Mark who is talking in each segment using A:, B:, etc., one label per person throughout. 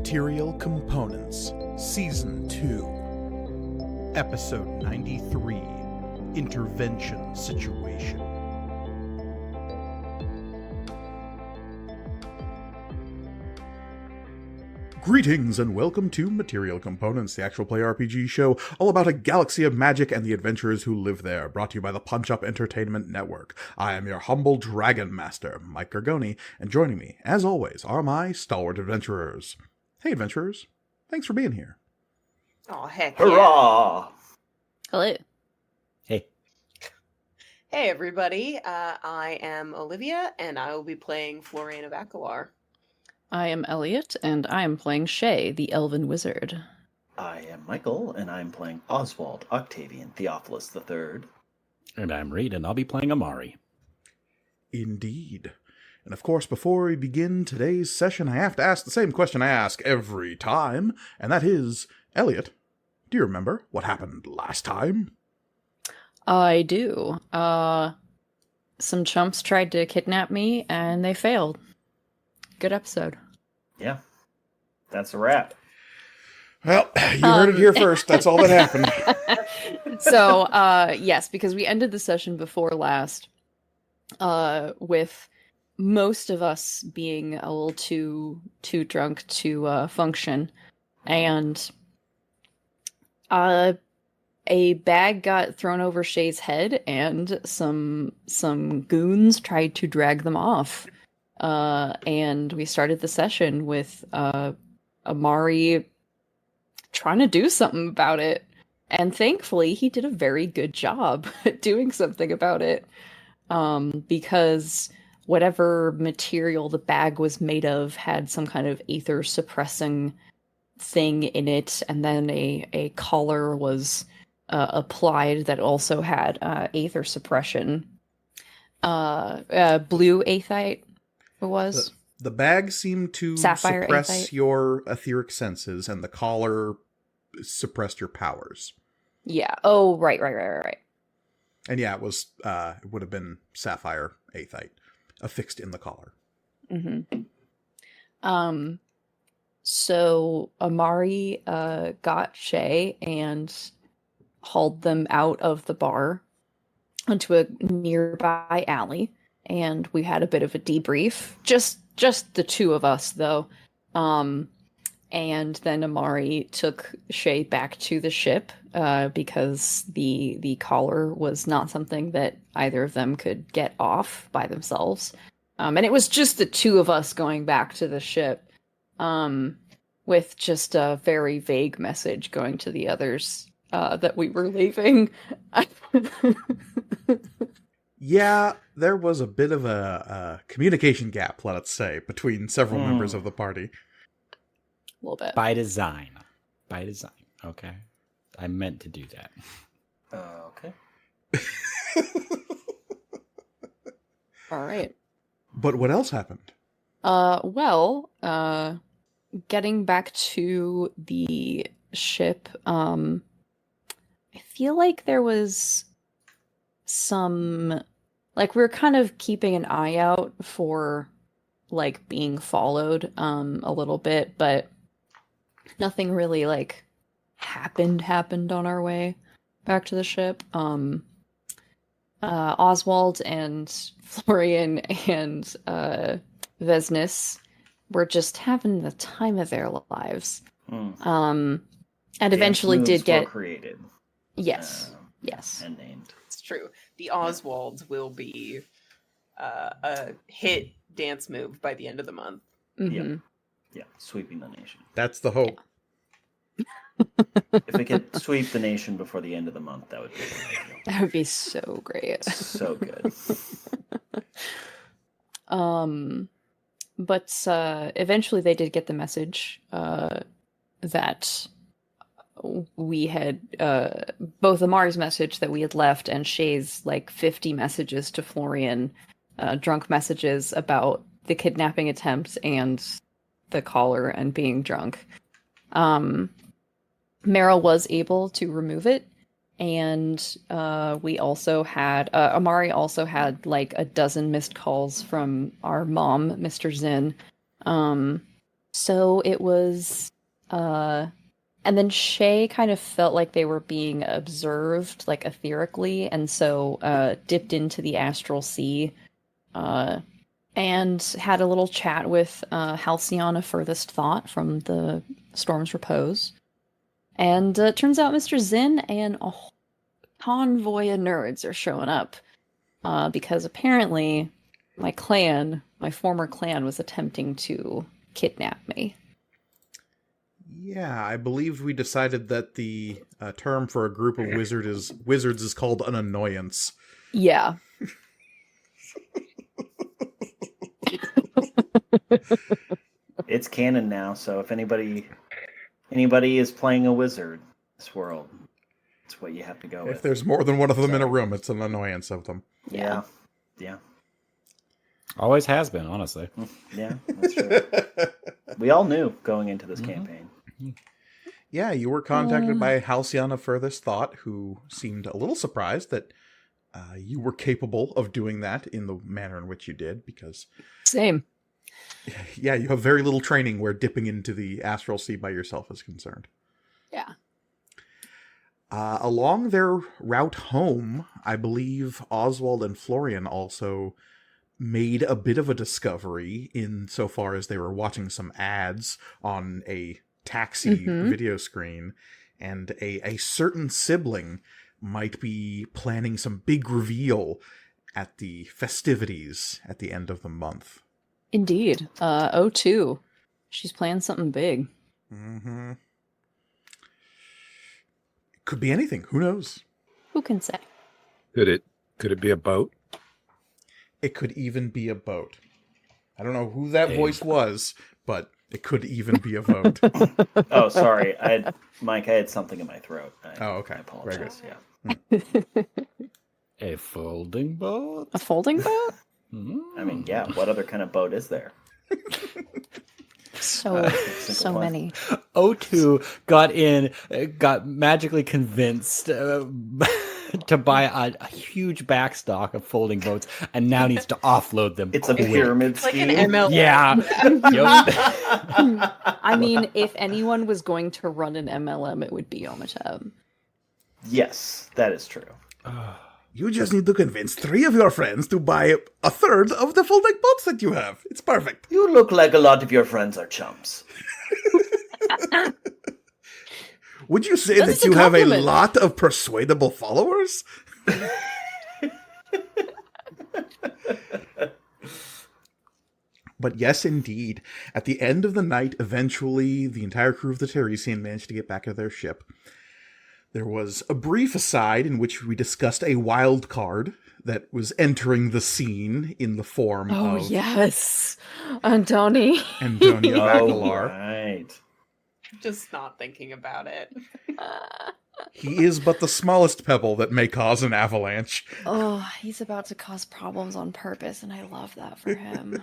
A: Material Components, Season 2, Episode 93, Intervention Situation. Greetings and welcome to Material Components, the actual play RPG show all about a galaxy of magic and the adventurers who live there, brought to you by the Punch Up Entertainment Network. I am your humble Dragon Master, Mike Gargoni, and joining me, as always, are my stalwart adventurers. Hey, adventurers. Thanks for being here.
B: Oh, heck
C: Hurrah!
B: yeah.
D: Hello.
C: Hey.
B: Hey, everybody. I am Olivia, and I will be playing Florian of Akawar.
D: I am Elliot, and I am playing Shay, the Elven Wizard.
C: I am Michael, and I'm playing Oswald Octavian Theophilus III.
E: And I'm Reed, and I'll be playing Amari.
A: Indeed. And of course, before we begin today's session, I have to ask the same question I ask every time, and that is, Elliot, do you remember what happened last time?
D: I do. Some chumps tried to kidnap me, and they failed. Good episode.
C: Yeah, that's a wrap.
A: Well, you heard it here first. That's all that happened.
D: So, yes, because we ended the session before last, with most of us being a little too drunk to function, and a bag got thrown over Shay's head, and some goons tried to drag them off. And we started the session with Amari trying to do something about it. And thankfully, he did a very good job at doing something about it. Because whatever material the bag was made of had some kind of aether suppressing thing in it. And then a collar was applied that also had aether suppression. Blue aethite. It was.
A: The bag seemed to
D: Sapphire
A: suppress
D: aethite.
A: your etheric senses, and the collar suppressed your powers.
D: Yeah. Oh, right.
A: And yeah, it was. It would have been sapphire aethite affixed in the collar.
D: Mm-hmm. So Amari got Shay and hauled them out of the bar onto a nearby alley. And we had a bit of a debrief, just the two of us, though. And then Amari took Shay back to the ship because the collar was not something that either of them could get off by themselves. And it was just the two of us going back to the ship with just a very vague message going to the others that we were leaving.
A: Yeah, there was a bit of a communication gap, let us say, between several members of the party.
D: A little bit.
E: By design. Okay. I meant to do that.
C: Okay.
D: All right.
A: But what else happened?
D: Well, getting back to the ship, I feel like there was some, like, we were kind of keeping an eye out for, like, being followed, a little bit, but nothing really, like, happened on our way back to the ship. Oswald and Florian and, Vesnis were just having the time of their lives. And eventually
C: Dance
D: did
C: moves
D: get...
C: were created.
D: Yes. Yes.
C: And named.
B: It's true. The Oswalds will be a hit dance move by the end of the month.
D: Mm-hmm.
C: Yeah, sweeping the nation.
A: That's the hope.
C: If we could sweep the nation before the end of the month, that would be ideal.
D: That would be so great.
C: So good.
D: But eventually they did get the message that we had both Amari's message that we had left and Shay's like 50 messages to Florian, drunk messages about the kidnapping attempt and the collar and being drunk. Meryl was able to remove it, and we also had Amari also had like a dozen missed calls from our mom, Mr. Zinn, So it was, and then Shay kind of felt like they were being observed, like etherically, and so dipped into the astral sea, and had a little chat with Halcyon of Furthest Thought from the Storm's Repose. And turns out Mr. Zinn and a whole convoy of nerds are showing up, because apparently my former clan, was attempting to kidnap me.
A: Yeah, I believe we decided that the term for a group of wizards is called an annoyance.
D: Yeah.
C: It's canon now, so if anybody is playing a wizard in this world, it's what you have to go with.
A: If there's more than one of them in a room, it's an annoyance of them.
C: Yeah.
E: Always has been, honestly.
C: Yeah, that's true. We all knew going into this campaign.
A: Yeah, you were contacted by Halcyon of Furthest Thought, who seemed a little surprised that you were capable of doing that in the manner in which you did, because...
D: Same.
A: Yeah, you have very little training where dipping into the astral sea by yourself is concerned.
D: Yeah.
A: Along their route home, I believe Oswald and Florian also made a bit of a discovery insofar as they were watching some ads on a taxi video screen, and a certain sibling might be planning some big reveal at the festivities at the end of the month.
D: Indeed. 02. She's planning something big.
A: Mm-hmm. Could be anything. Who knows?
D: Who can say?
F: Could it be a boat?
A: It could even be a boat. I don't know who that voice was, but it could even be a vote.
C: Oh, sorry. Mike, I had something in my throat.
A: Okay.
C: I apologize.
A: Very
C: Yeah.
E: A folding boat?
D: A folding boat?
C: I mean, yeah. What other kind of boat is there?
D: So
C: one.
D: many.
E: O2 got magically convinced to buy a huge backstock of folding boats, and now needs to offload them.
C: It's a
E: quick.
C: pyramid
B: It's like
C: scheme.
B: an MLM.
E: Yeah. Yep.
D: I mean, if anyone was going to run an MLM, it would be Omatab.
C: Yes, that is true.
A: You just need to convince 3 of your friends to buy a third of the folding boats that you have. It's perfect.
C: You look like a lot of your friends are chumps.
A: Would you say
D: That's
A: that
D: a
A: you have a
D: compliment.
A: lot of persuadable followers? But yes, indeed. At the end of the night, eventually, the entire crew of the Teresian managed to get back to their ship. There was a brief aside in which we discussed a wild card that was entering the scene in the form
D: Oh,
A: of
D: yes. Antoni.
A: Antonio
C: Oh,
A: Aguilar.
C: right.
B: Just not thinking about it.
A: He is but the smallest pebble that may cause an avalanche.
D: Oh, he's about to cause problems on purpose, and I love that for him.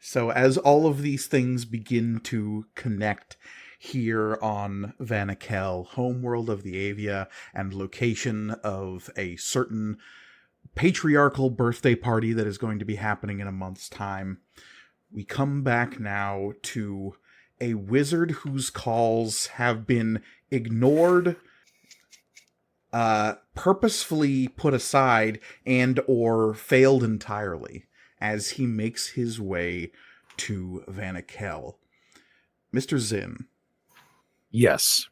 A: So as all of these things begin to connect here on Vanakel, homeworld of the Avia, and location of a certain patriarchal birthday party that is going to be happening in a month's time, we come back now to a wizard whose calls have been ignored, purposefully put aside, and or failed entirely as he makes his way to Vanakel. Mr. Zinn,
F: Yes.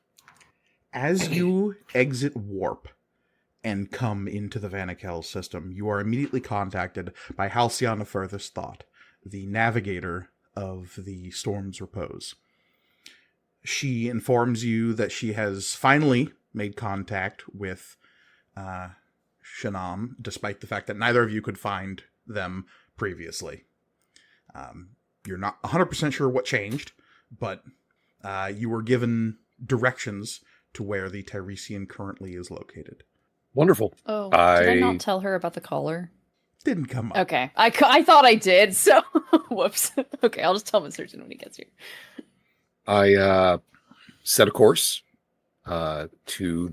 A: as you exit warp and come into the Vanakel system, you are immediately contacted by Halcyon of Furthest Thought, the navigator of the Storm's Repose. She informs you that she has finally made contact with Shanam, despite the fact that neither of you could find them previously. You're not 100% sure what changed, but you were given directions to where the Tiresian currently is located.
F: Wonderful.
D: Oh, did I not tell her about the collar?
A: Didn't come up.
D: Okay, I thought I did, so whoops. Okay, I'll just tell Mr. Jin when he gets here.
F: I set a course to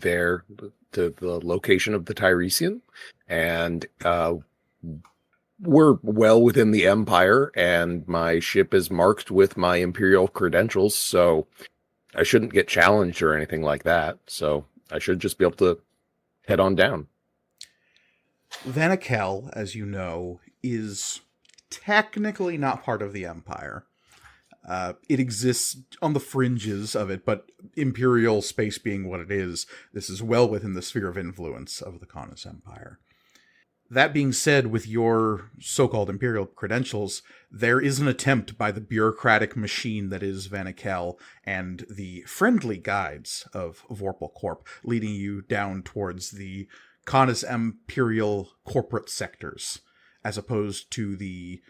F: the location of the Tiresian, and we're well within the Empire, and my ship is marked with my Imperial credentials, so I shouldn't get challenged or anything like that. So I should just be able to head on down.
A: Vanakel, as you know, is technically not part of the Empire. It exists on the fringes of it, but Imperial space being what it is, this is well within the sphere of influence of the Canis Empire. That being said, with your so-called Imperial credentials, there is an attempt by the bureaucratic machine that is Vanakel and the friendly guides of Vorpal Corp, leading you down towards the Canis Imperial corporate sectors, as opposed to the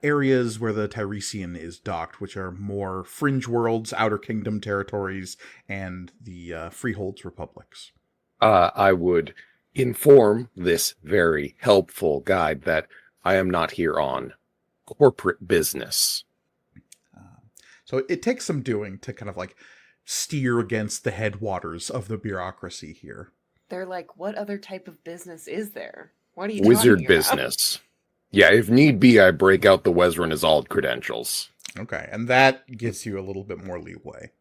A: areas where the Tiresian is docked, which are more fringe worlds, Outer Kingdom territories, and the Freeholds republics.
F: I would inform this very helpful guide that I am not here on corporate business.
A: So it takes some doing to kind of like steer against the headwaters of the bureaucracy here.
B: They're like, what other type of business is there? What are you
F: Wizard
B: talking about?
F: business. Yeah, if need be, I break out the Wezron Azald credentials.
A: Okay, and that gives you a little bit more leeway.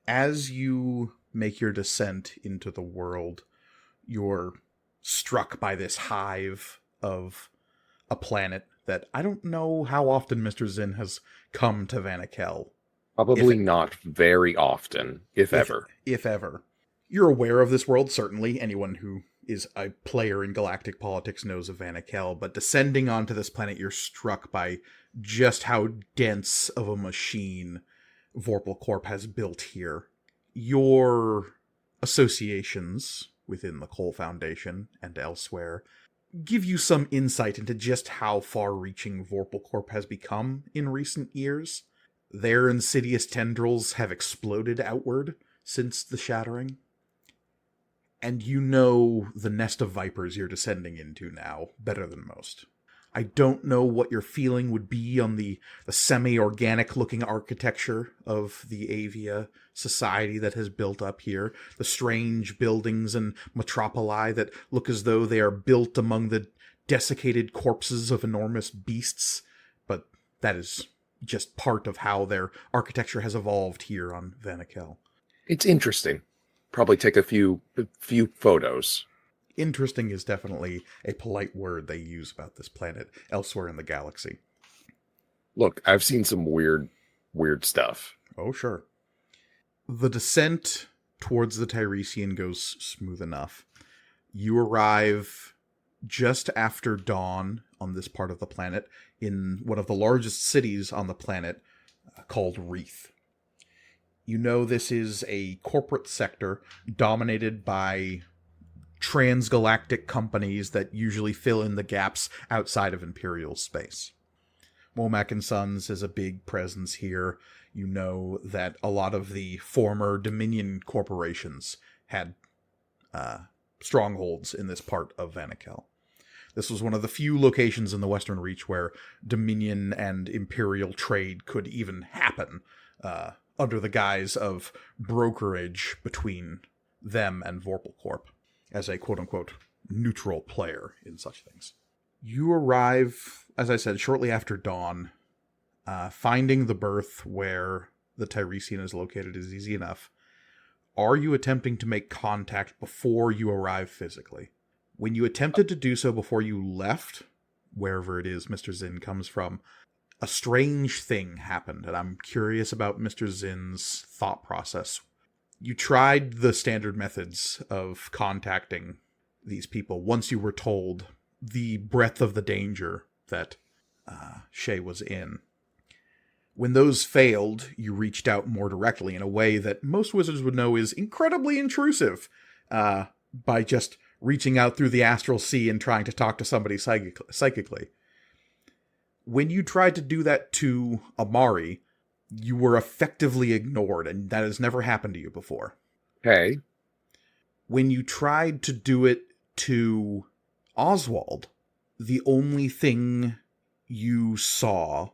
A: As you make your descent into the world, you're struck by this hive of a planet that I don't know how often Mr. Zinn has come to Vanakel.
F: Probably not very often, if ever.
A: If ever. You're aware of this world, certainly. Anyone who is a player in galactic politics knows of Vanakel, but descending onto this planet, you're struck by just how dense of a machine Vorpal Corp has built here. Your associations within the Kohl Foundation and elsewhere give you some insight into just how far-reaching Vorpal Corp has become in recent years. Their insidious tendrils have exploded outward since the shattering. And you know the nest of vipers you're descending into now better than most. I don't know what your feeling would be on the semi-organic looking architecture of the Avia society that has built up here, the strange buildings and metropoli that look as though they are built among the desiccated corpses of enormous beasts, but that is just part of how their architecture has evolved here on Vanakel.
F: It's interesting. Probably take a few photos.
A: Interesting is definitely a polite word they use about this planet elsewhere in the galaxy.
F: Look, I've seen some weird stuff.
A: Oh, sure. The descent towards the Tiresian goes smooth enough. You arrive just after dawn on this part of the planet in one of the largest cities on the planet called Wreath. You know this is a corporate sector dominated by transgalactic companies that usually fill in the gaps outside of Imperial space. Womack & Sons is a big presence here. You know that a lot of the former Dominion corporations had strongholds in this part of Vanakel. This was one of the few locations in the Western Reach where Dominion and Imperial trade could even happen under the guise of brokerage between them and Vorpal Corp as a quote-unquote neutral player in such things. You arrive, as I said, shortly after dawn. Finding the berth where the Tiresian is located is easy enough. Are you attempting to make contact before you arrive physically? When you attempted to do so before you left, wherever it is Mr. Zinn comes from, a strange thing happened, and I'm curious about Mr. Zinn's thought process. You tried the standard methods of contacting these people once you were told the breadth of the danger that Shay was in. When those failed, you reached out more directly in a way that most wizards would know is incredibly intrusive, by just reaching out through the astral sea and trying to talk to somebody psychically. When you tried to do that to Amari, you were effectively ignored, and that has never happened to you before.
F: Okay.
A: When you tried to do it to Oswald, the only thing you saw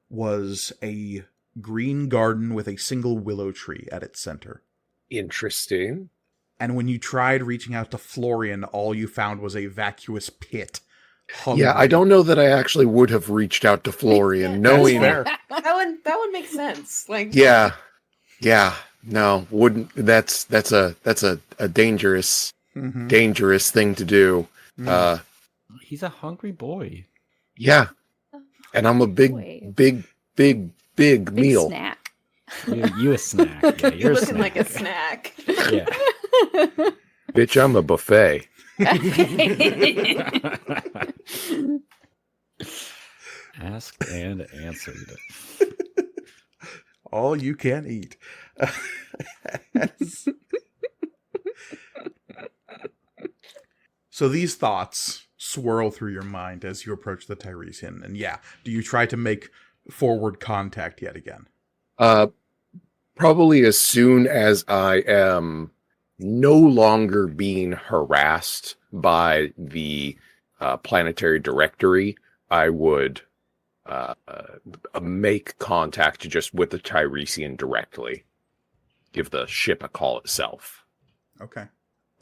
A: was a green garden with a single willow tree at its center.
F: Interesting.
A: And when you tried reaching out to Florian, all you found was a vacuous pit
F: Yeah, I don't know that I actually would have reached out to Florian,
B: Yeah,
F: knowing.
A: fair.
B: That one makes sense. Like,
F: Yeah, no, wouldn't. That's a dangerous
A: Mhm.
F: dangerous thing to do.
A: Mm.
E: He's a hungry boy.
F: Yeah, and I'm a
D: Boy.
F: big
D: Big
F: meal.
D: snack.
E: You a snack. Yeah,
B: you're
E: you're a
B: looking
E: snack.
B: like a snack.
E: Yeah.
F: Bitch, I'm a buffet.
E: Asked and answered.
A: All you can eat. So these thoughts swirl through your mind as you approach the Tiresian. And yeah, do you try to make forward contact yet again?
F: Probably as soon as I am no longer being harassed by the planetary directory, I would make contact just with the Tiresian directly. Give the ship a call itself.
A: Okay.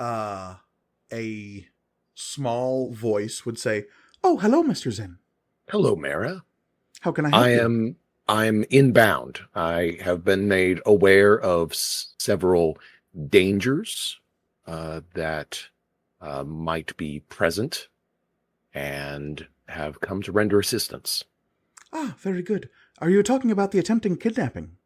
A: A small voice would say, "Oh, hello, Mr. Zen.
F: Hello, Mara.
A: How can I help you?"
F: I'm inbound. I have been made aware of several dangers that might be present and have come to render assistance.
A: Ah, very good. Are you talking about the attempting kidnapping?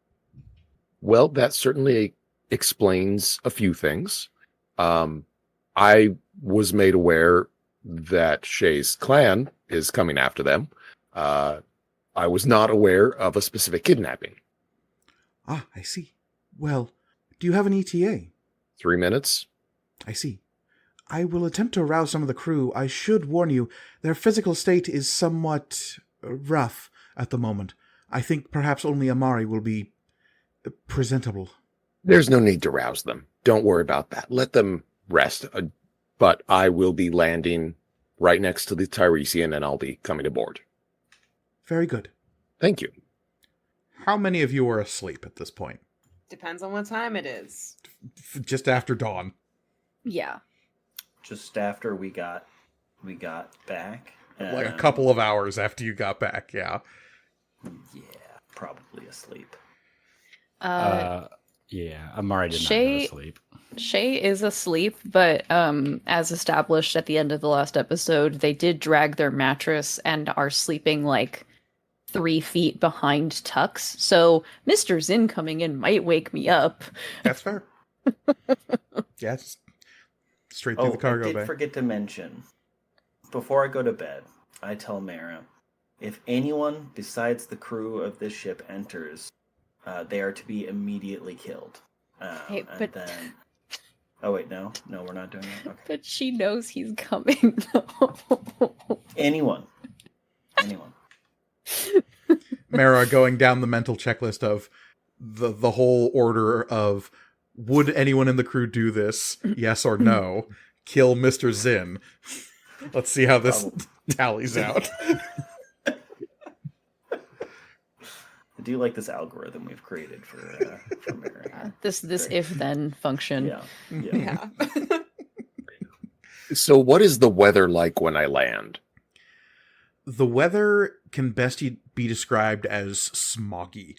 F: Well, that certainly explains a few things. I was made aware that Shay's clan is coming after them. I was not aware of a specific kidnapping.
A: Ah, I see. Well, do you have an ETA?
F: 3 minutes?
A: I see. I will attempt to arouse some of the crew. I should warn you, their physical state is somewhat rough at the moment. I think perhaps only Amari will be presentable.
F: There's no need to rouse them. Don't worry about that. Let them rest. But I will be landing right next to the Tiresian, and I'll be coming aboard.
A: Very good.
F: Thank you.
A: How many of you are asleep at this point?
B: Depends on what time it is.
A: Just after dawn.
D: Yeah.
C: Just after we got back.
A: Like a couple of hours after you got back, yeah.
C: Yeah, probably asleep.
E: Yeah, Amari did not
D: Shay-
E: go to sleep.
D: Shay is asleep, but as established at the end of the last episode, they did drag their mattress and are sleeping like 3 feet behind Tux. So Mr. Zin coming in might wake me up.
A: That's fair. Yeah, just straight through the cargo
C: I did
A: bay.
C: forget to mention, before I go to bed, I tell Mara, if anyone besides the crew of this ship enters, they are to be immediately killed.
D: Hey,
C: and
D: but-
C: then... Oh, wait, no, we're not doing that. Okay.
D: But she knows he's coming.
C: Anyone.
A: Mara going down the mental checklist of the whole order of would anyone in the crew do this? Yes or no? Kill Mr. Zin. Let's see how this tallies out.
C: I do like this algorithm we've created for Mary.
D: This if-then function.
C: Yeah.
B: Yeah.
F: So what is the weather like when I land?
A: The weather can best be described as smoggy.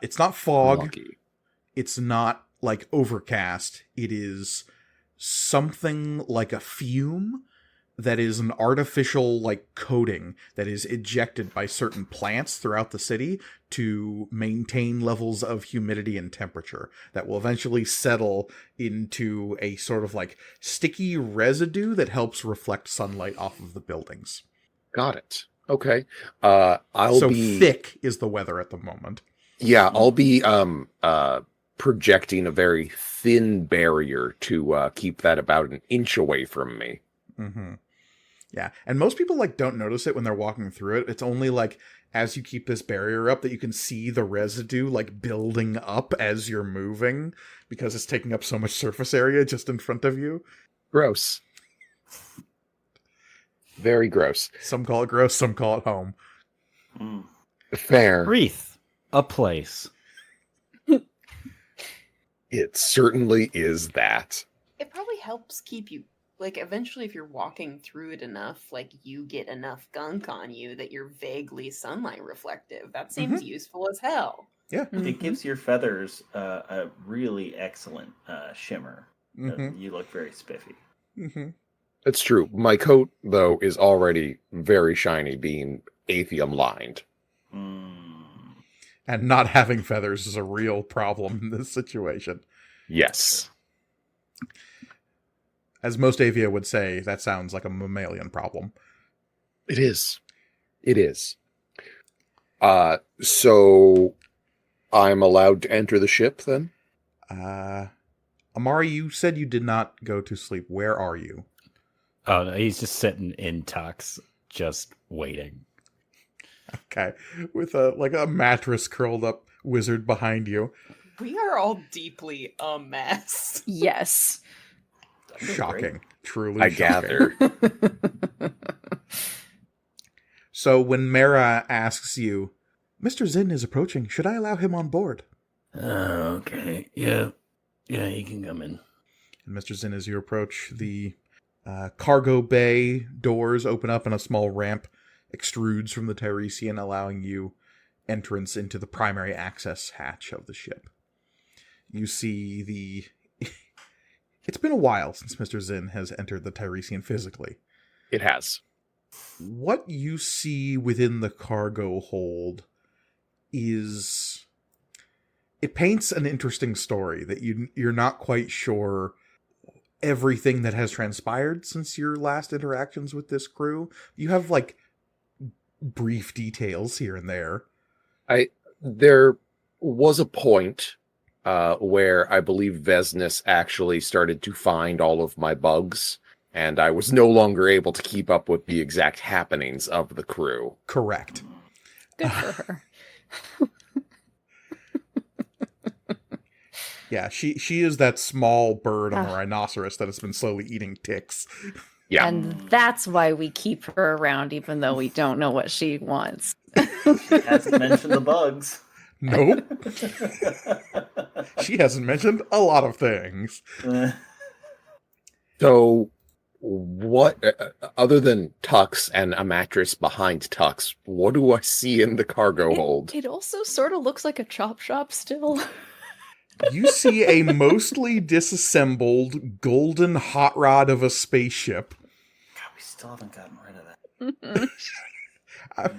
A: It's not fog.
F: Lucky.
A: It's not like overcast. It is something like a fume that is an artificial like coating that is ejected by certain plants throughout the city to maintain levels of humidity and temperature that will eventually settle into a sort of like sticky residue that helps reflect sunlight off of the buildings.
F: Got it. Okay. I'll
A: So
F: be
A: thick is the weather at the moment.
F: Yeah, I'll be projecting a very thin barrier to keep that about an inch away from me.
A: Mm-hmm. Yeah, and most people like don't notice it when they're walking through it. It's only like as you keep this barrier up that you can see the residue like building up as you're moving because it's taking up so much surface area just in front of you.
F: Gross. Very gross.
A: Some call it gross, some call it home.
C: Mm.
F: Fair.
E: Wreath, a place.
F: It certainly is that.
B: It probably helps keep you like eventually if you're walking through it enough, like you get enough gunk on you that you're vaguely sunlight reflective. That seems useful as hell.
A: Yeah.
C: It gives your feathers a really excellent shimmer. You look very spiffy.
F: It's true. My coat, though, is already very shiny, being aethium lined.
A: And not having feathers is a real problem in this situation.
F: Yes.
A: As most Avia would say, that sounds like a mammalian problem.
F: It is. It is. So I'm allowed to enter the ship then?
A: Amari, you said you did not go to sleep. Where are you?
E: Oh, no, he's just sitting in tux, just waiting.
A: Okay. With a mattress curled up wizard behind you.
B: We are all deeply a mess.
D: Yes.
A: Shocking. Truly
F: I
A: shocking.
F: gather.
A: So when Mara asks you, Mr. Zinn is approaching, should I allow him on board?
E: Okay. Yeah. Yeah, he can come in.
A: And Mr. Zinn, as you approach, the cargo bay doors open up and a small ramp extrudes from the Tiresian, allowing you entrance into the primary access hatch of the ship. You see the... It's been a while since Mr. Zinn has entered the Tiresian physically.
F: It has.
A: What you see within the cargo hold is... It paints an interesting story that you're not quite sure everything that has transpired since your last interactions with this crew. You have, like, brief details here and there.
F: There was a point where I believe Vesnus actually started to find all of my bugs, and I was no longer able to keep up with the exact happenings of the crew.
A: Correct.
D: Good for her.
A: Yeah, she is that small bird on the rhinoceros that has been slowly eating ticks.
F: Yeah.
D: And that's why we keep her around, even though we don't know what she wants.
C: She hasn't mentioned the bugs.
A: Nope. She hasn't mentioned a lot of things.
F: So, what, other than Tux and a mattress behind Tux, what do I see in the cargo hold?
D: It also sort of looks like a chop shop still.
A: You see a mostly disassembled golden hot rod of a spaceship.
C: God, we still haven't gotten rid of that.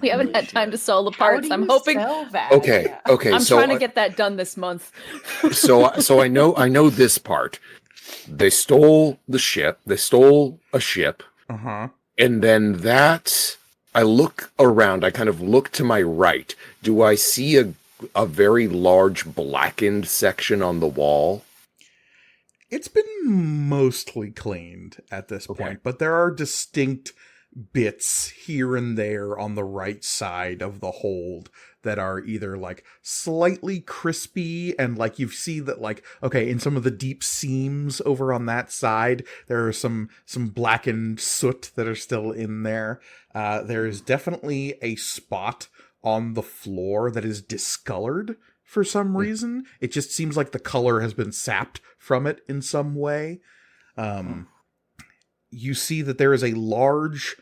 D: We haven't had time to sell the
B: How
D: parts.
B: do
D: I'm
B: you
D: hoping.
B: sell that?
F: Okay.
D: I'm
F: so
D: trying to get that done this month.
F: so I know this part. They stole the ship. They stole a ship.
A: Uh-huh.
F: And then I look around. I kind of look to my right. Do I see a very large blackened section on the wall?
A: It's been mostly cleaned at this point, but there are distinct bits here and there on the right side of the hold that are either like slightly crispy and like you see that like, okay, in some of the deep seams over on that side, there are some blackened soot that are still in there. There is definitely a spot on the floor that is discolored for some reason. It just seems like the color has been sapped from it in some way. You see that there is a large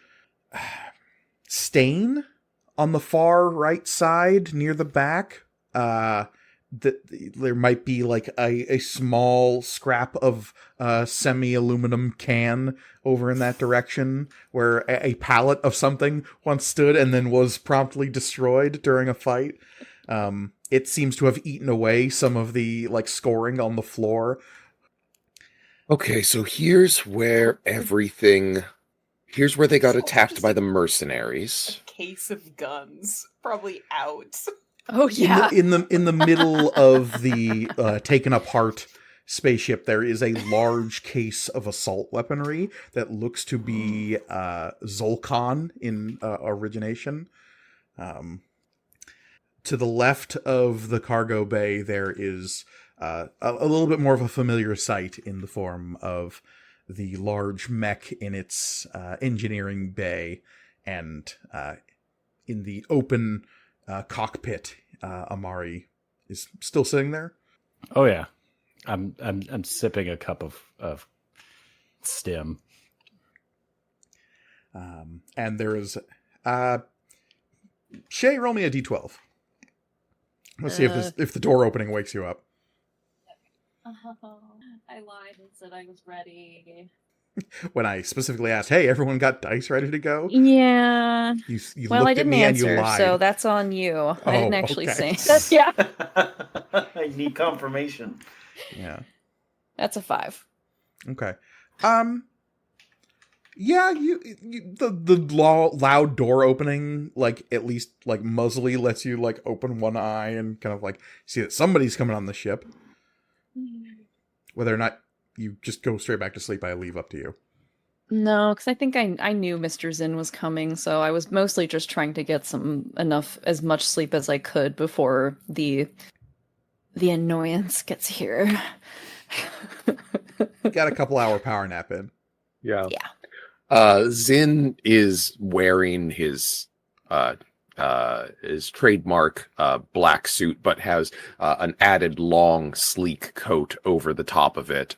A: stain on the far right side near the back. That there might be like a small scrap of semi-aluminum can over in that direction where a pallet of something once stood and then was promptly destroyed during a fight. It seems to have eaten away some of the like scoring on the floor.
F: Okay, so here's where they got attacked by the mercenaries.
B: A case of guns, probably out.
D: Oh yeah.
A: In the middle of the taken apart spaceship, there is a large case of assault weaponry that looks to be Zolkon in origination. To the left of the cargo bay, there is a little bit more of a familiar sight in the form of the large mech in its engineering bay, and in the open cockpit, Amari is still sitting there.
E: Oh yeah, I'm sipping a cup of stim.
A: And there is Shay, roll me a d12. Let's see if the door opening wakes you up.
D: I lied and said I was ready.
A: When I specifically asked, "Hey, everyone got dice ready to go?"
D: Yeah.
A: You
D: Well, I
A: looked at
D: didn't
A: me and
D: answer,
A: you lied.
D: so that's on you. I didn't actually
A: okay.
D: say. Yeah.
C: I need confirmation.
A: Yeah.
D: That's a 5.
A: Okay. Yeah, the loud door opening, like, at least, like, muzzly lets you, like, open one eye and kind of, like, see that somebody's coming on the ship. Whether or not you just go straight back to sleep, I leave up to you.
D: No, because I think I knew Mr. Zinn was coming, so I was mostly just trying to get as much sleep as I could before the annoyance gets here.
A: Got a couple hour power nap in.
F: Yeah.
D: Yeah.
F: Zinn is wearing his trademark black suit, but has an added long, sleek coat over the top of it.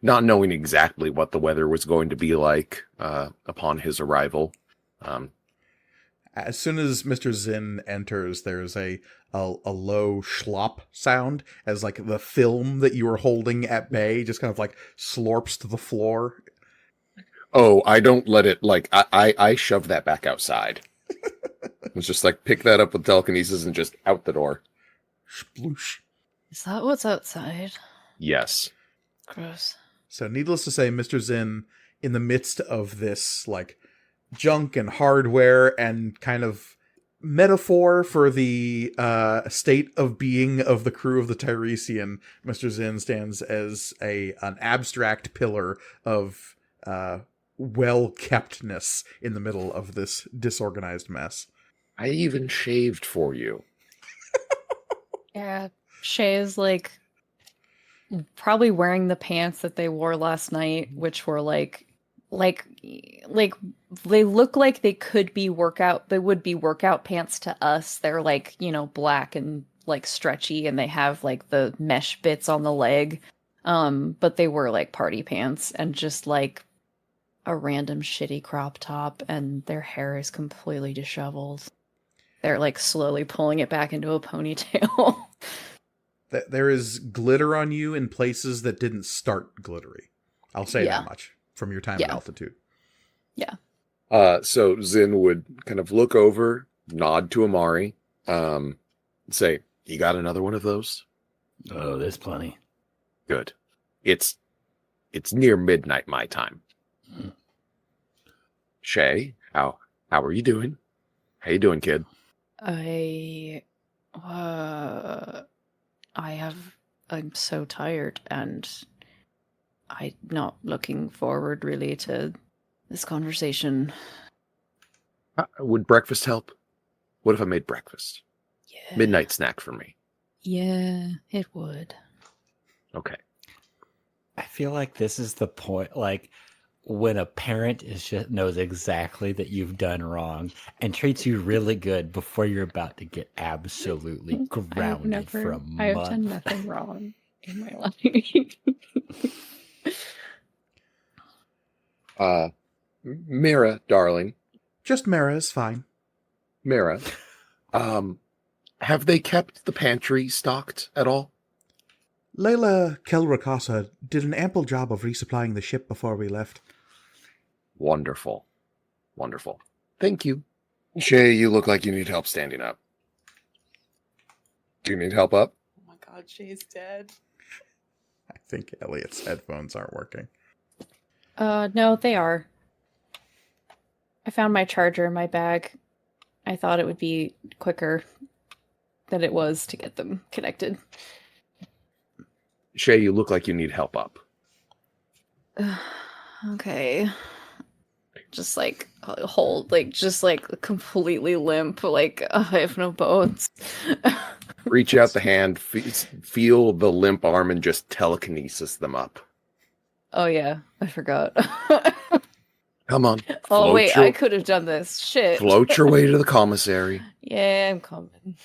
F: Not knowing exactly what the weather was going to be like upon his arrival.
A: As soon as Mr. Zinn enters, there's a low schlop sound as, like, the film that you were holding at bay just kind of, like, slorps to the floor.
F: Oh, I don't let it, like, I shove that back outside. It's just like, pick that up with telekinesis and just out the door.
A: Sploosh.
D: Is that what's outside?
F: Yes.
D: Gross.
A: So needless to say, Mr. Zinn, in the midst of this, like, junk and hardware and kind of metaphor for the state of being of the crew of the Tiresian, Mr. Zinn stands as an abstract pillar of well-keptness in the middle of this disorganized mess.
F: I even shaved for you.
D: Yeah, Shay is like probably wearing the pants that they wore last night, which were like they look like they could be they would be workout pants to us. They're like, black and like stretchy, and they have like the mesh bits on the leg. But they were like party pants and just like a random shitty crop top, and their hair is completely disheveled. They're like slowly pulling it back into a ponytail.
A: There is glitter on you in places that didn't start glittery. I'll say that much from your time at altitude.
D: Yeah.
F: So Zinn would kind of look over, nod to Amari, say, "You got another one of those?"
E: Oh, there's plenty.
F: Good. It's near midnight my time. Shay, how are you doing? How you doing, kid?
D: I'm so tired, and I'm not looking forward really to this conversation.
F: Would breakfast help? What if I made breakfast?
D: Yeah.
F: Midnight snack for me.
D: Yeah, it would.
F: Okay.
E: I feel like this is the point, like, when a parent knows exactly that you've done wrong and treats you really good before you're about to get absolutely grounded for a month.
D: I have done nothing wrong in my life.
F: Mira, darling.
A: Just Mara is fine.
F: Mira, have they kept the pantry stocked at all?
A: Layla Kelrakasa did an ample job of resupplying the ship before we left.
F: Wonderful. Wonderful. Thank you. Shay, you look like you need help standing up. Do you need help up?
B: Oh my god, Shay's dead.
A: I think Elliot's headphones aren't working.
D: No, they are. I found my charger in my bag. I thought it would be quicker than it was to get them connected.
F: Shay, you look like you need help up.
D: Okay. Just like just like completely limp, like I have no bones.
F: Reach out the hand, feel the limp arm, and just telekinesis them up.
D: Oh yeah, I forgot.
F: Come on.
D: Oh wait, I could have done this. Shit.
F: Float your way to the commissary.
D: Yeah, I'm coming.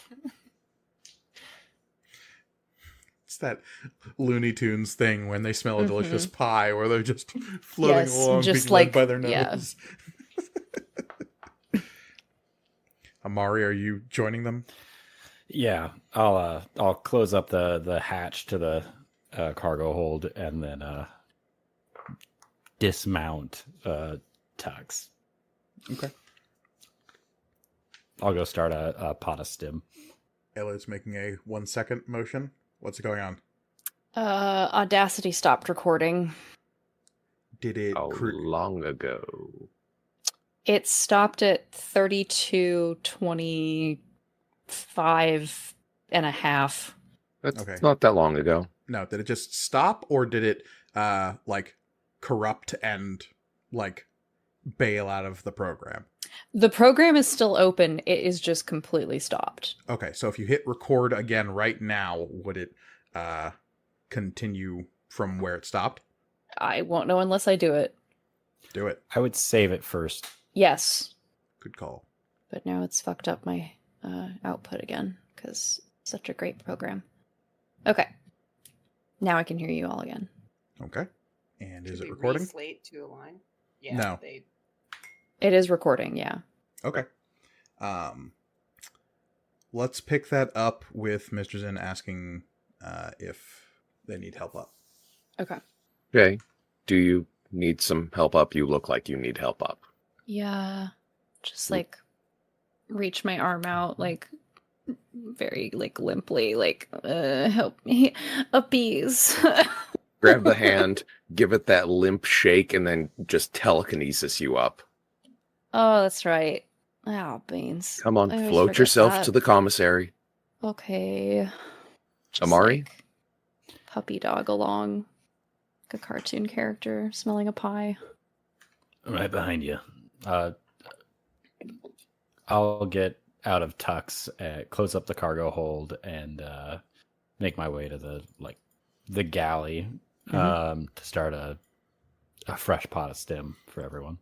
A: It's that Looney Tunes thing when they smell a delicious pie, where they're just floating along,
D: just
A: being led by their nose. Amari, are you joining them?
E: Yeah, I'll close up the hatch to the cargo hold and then dismount Tux.
A: Okay.
E: I'll go start a pot of stim.
A: Ayla's making a 1 second motion. What's going on?
D: Audacity stopped recording.
A: Did it...
F: How long ago?
D: It stopped at 32:25 and a half.
F: That's
A: Okay.
F: not that long ago.
A: No, did it just stop, or did it, like, corrupt and, like, bail out of the program?
D: The program is still open. It is just completely stopped.
A: Okay, so if you hit record again right now, would it continue from where it stopped?
D: I won't know unless I do it.
A: Do it.
E: I would save it first.
D: Yes.
A: Good call.
D: But now it's fucked up my output again, because it's such a great program. Okay. Now I can hear you all again.
A: Okay. And is
B: Should
A: it
B: we
A: recording?
B: Slate to align? Yeah.
A: No.
D: It is recording, yeah.
A: Okay. Let's pick that up with Mr. Zinn asking if they need help up.
D: Okay.
F: Okay. Do you need some help up? You look like you need help up.
D: Yeah. Just like reach my arm out, like very like limply, like help me appease.
F: Grab the hand, give it that limp shake, and then just telekinesis you up.
D: Oh, that's right. Oh, beans.
F: Come on,
D: I always
F: float
D: forget
F: yourself
D: that.
F: to the commissary.
D: Okay. Just
F: Amari?
D: like puppy dog along. Like a cartoon character smelling a pie.
E: I'm right behind you. I'll get out of Tux, close up the cargo hold, and make my way to the galley to start a fresh pot of stim for everyone.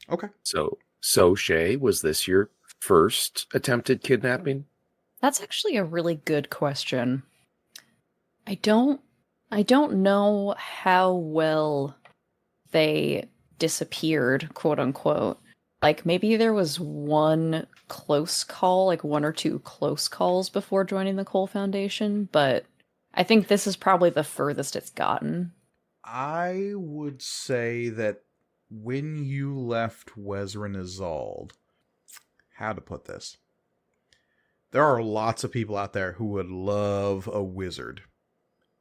A: Okay.
F: So Shay, was this your first attempted kidnapping?
D: That's actually a really good question. I don't know how well they disappeared, quote unquote. Like maybe there was one close call, like one or two close calls before joining the Kohl Foundation, but I think this is probably the furthest it's gotten.
A: I would say that when you left Wezrin-Izald, how to put this? There are lots of people out there who would love a wizard.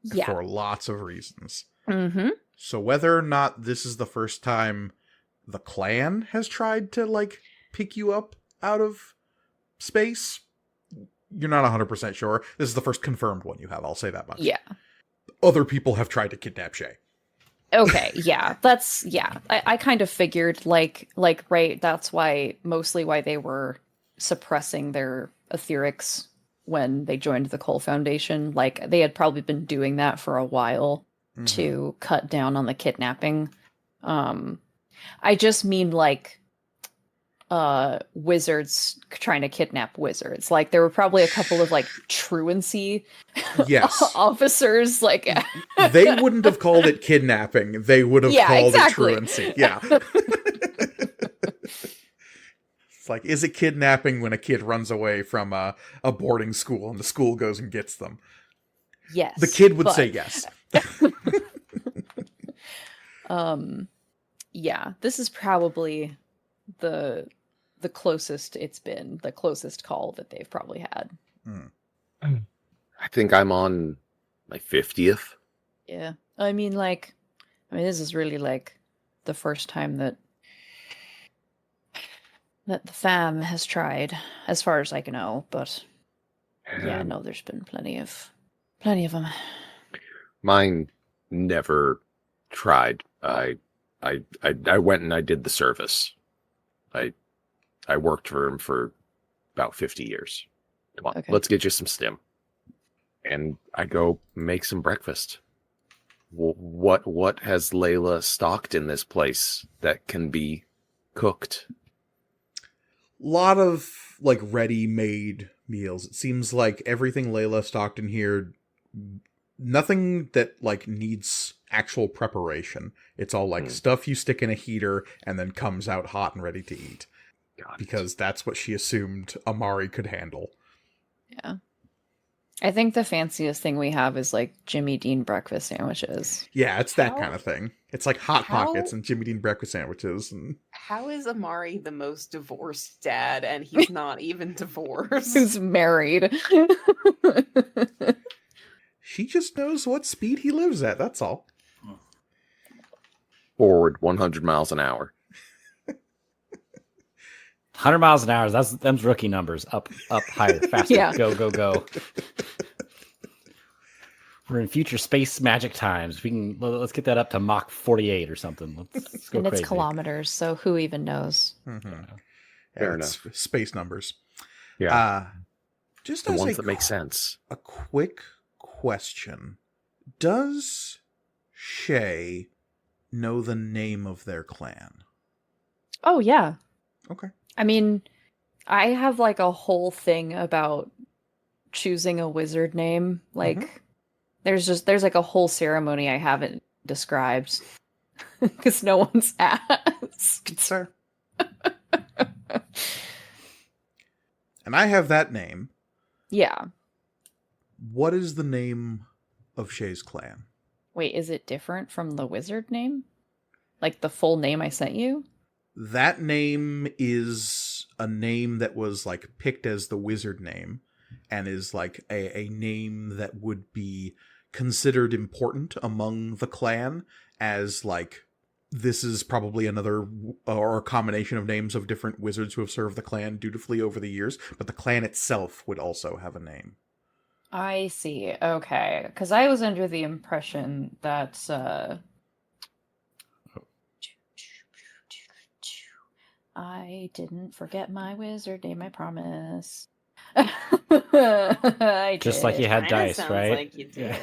D: Yeah.
A: For lots of reasons.
D: Mm-hmm.
A: So whether or not this is the first time the clan has tried to, like, pick you up out of space, you're not 100% sure. This is the first confirmed one you have, I'll say that much.
D: Yeah.
A: Other people have tried to kidnap Shay.
D: Okay, yeah. That's, yeah. I kind of figured, like, right, that's mostly why they were suppressing their etherics when they joined the Kohl Foundation. Like, they had probably been doing that for a while to cut down on the kidnapping. I just mean, like, wizards trying to kidnap wizards. Like, there were probably a couple of, like, truancy
A: Yes.
D: officers, like...
A: They wouldn't have called it kidnapping. They would have called
D: exactly.
A: it truancy. Yeah. It's like, is it kidnapping when a kid runs away from a boarding school and the school goes and gets them?
D: Yes.
A: The kid would say yes.
D: Yeah, this is probably the closest it's been, the closest call that they've probably had.
F: I think I'm on my 50th.
D: Yeah. I mean, this is really, like, the first time that the fam has tried, as far as I can know, but yeah, no, there's been plenty of them.
F: Mine never tried. I went and I did the service. I worked for him for about 50 years. Come on,
D: Okay.
F: let's get you some stim. And I go make some breakfast. What has Layla stocked in this place that can be cooked?
A: Lot of, like, ready-made meals. It seems like everything Layla stocked in here, nothing that, like, needs actual preparation. It's all, like, stuff you stick in a heater and then comes out hot and ready to eat.
F: Got it.
A: because that's what she assumed Amari could handle.
D: Yeah. I think the fanciest thing we have is like Jimmy Dean breakfast sandwiches.
A: Yeah, it's that
B: How-
A: kind of thing. It's like Hot
B: how-
A: Pockets and Jimmy Dean breakfast sandwiches. And
B: How is Amari the most divorced dad and he's not even divorced?
D: Who's married?
A: she just knows what speed he lives at, that's all.
F: Forward 100 miles an hour.
E: 100 miles an hour. That's them's rookie numbers. Up, higher, faster.
D: Yeah.
E: Go, go, go. We're in future space magic times. Let's get that up to Mach 48 or something. Let's go
D: And
E: crazy.
D: it's kilometers, so who even knows?
F: Fair
A: It's space numbers.
F: Yeah.
A: Just
F: the
A: as
F: ones that make sense.
A: a quick question. Does Shay know the name of their clan?
D: Oh yeah.
A: Okay.
D: I mean, I have like a whole thing about choosing a wizard name. Like there's like a whole ceremony I haven't described because no one's asked.
A: Sir. And I have that name.
D: Yeah.
A: What is the name of Shay's clan?
D: Wait, is it different from the wizard name? Like the full name I sent you?
A: That name is a name that was like picked as the wizard name and is like a name that would be considered important among the clan as like this is probably another or a combination of names of different wizards who have served the clan dutifully over the years, but the clan itself would also have a name.
D: I see. Okay. Because I was under the impression that I didn't forget my wizard name, I promise. I
E: Just like
D: did.
E: you had
B: Kinda
E: dice,
B: sounds
E: right?
B: like you did.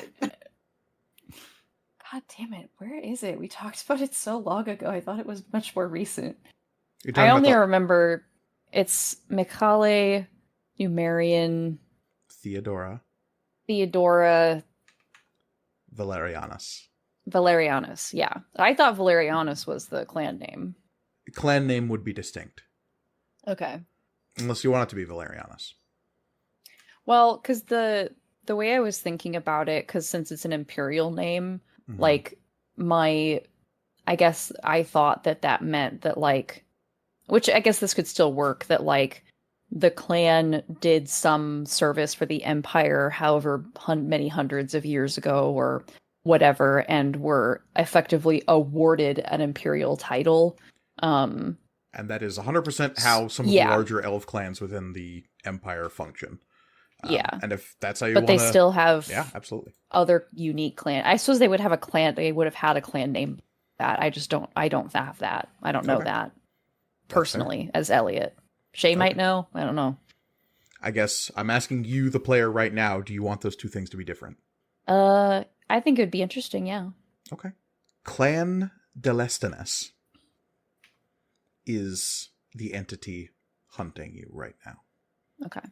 D: God damn it. Where is it? We talked about it so long ago. I thought it was much more recent.
A: You're talking
D: I only
A: about
D: remember it's Michale, Numerian,
A: Theodora
D: Theodora,
A: Valerianus.
D: Valerianus. Yeah. I thought Valerianus was the clan name.
A: The clan name would be distinct,
D: Okay.
A: unless you want it to be Valerianus.
D: Well, because the way I was thinking about it, because since it's an imperial name,
A: Mhm.
D: like I guess I thought that meant that like, which I guess this could still work, that like the clan did some service for the empire, however many hundreds of years ago or whatever, and were effectively awarded an imperial title.
A: And that is 100% how some of
D: Yeah.
A: the larger elf clans within the empire function.
D: Yeah.
A: And if that's how you
D: But
A: want to...
D: they still have
A: Yeah, absolutely.
D: other unique clan. I suppose they would have a clan. They would have had a clan name that. I just don't. I don't have that. I don't know
A: Okay.
D: that
A: fair.
D: personally as Elliot. Shay might know. I don't know.
A: I guess I'm asking you, the player, right now, do you want those two things to be different?
D: I think it would be interesting. Yeah.
A: Okay. Clan Delestinus is the entity hunting you right now.
D: Okay.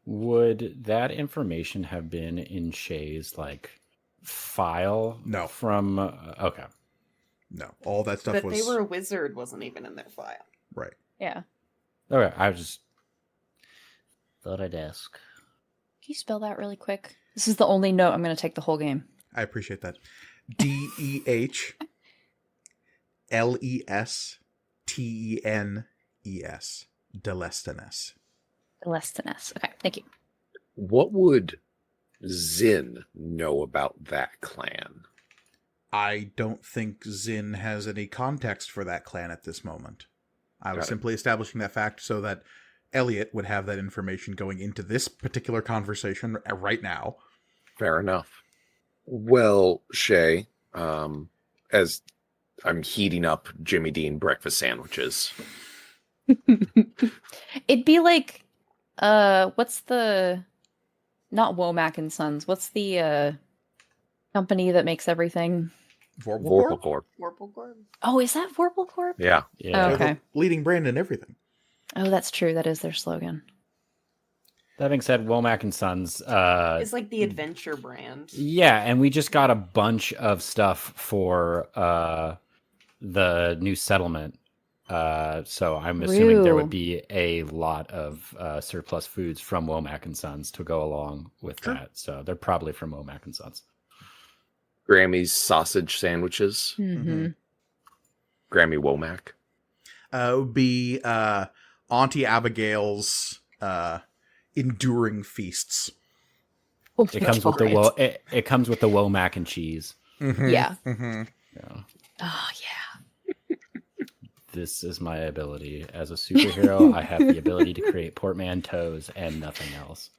E: Would that information have been in Shay's like file?
A: No.
E: From okay.
A: No, all that stuff
B: That
A: was...
B: they were a wizard wasn't even in their file.
A: Right.
D: Yeah.
E: Okay. I just thought I'd ask.
D: Can you spell that really quick? This is the only note I'm going to take the whole game.
A: I appreciate that. Delestenes. Delestinus.
D: Lestinus. Okay. Thank you.
F: What would Zin know about that clan?
A: I don't think Zin has any context for that clan at this moment. I was
F: Got it.
A: simply establishing that fact so that Elliot would have that information going into this particular conversation right now.
F: Fair enough. Well, Shay, as I'm heating up Jimmy Dean breakfast sandwiches.
D: It'd be like, what's the, not Womack and Sons. What's the company that makes everything?
A: Vorpal Corp?
F: Corp.
B: Warple Corp?
D: Oh, is that Vorpal Corp?
F: Yeah.
E: Yeah.
D: Oh, okay.
A: They're the leading brand in everything.
D: Oh, that's true. That is their slogan.
E: That being said, Womack and Sons.
B: It's like the adventure brand.
E: Yeah, and we just got a bunch of stuff for the new settlement So I'm assuming there
D: Rue.
E: would be a lot of surplus foods from Womack and Sons to go along with
A: Sure.
E: that. So they're probably from Womack and Sons.
F: Grammy's sausage sandwiches.
D: Mm-hmm.
F: Grammy Womack.
A: It would be Auntie Abigail's enduring feasts.
E: It comes with the it comes with the Womack and cheese.
A: Mhm,
D: Yeah.
A: mhm.
E: Yeah.
D: Oh yeah.
E: This is my ability as a superhero. I have the ability to create portmanteaus and nothing else.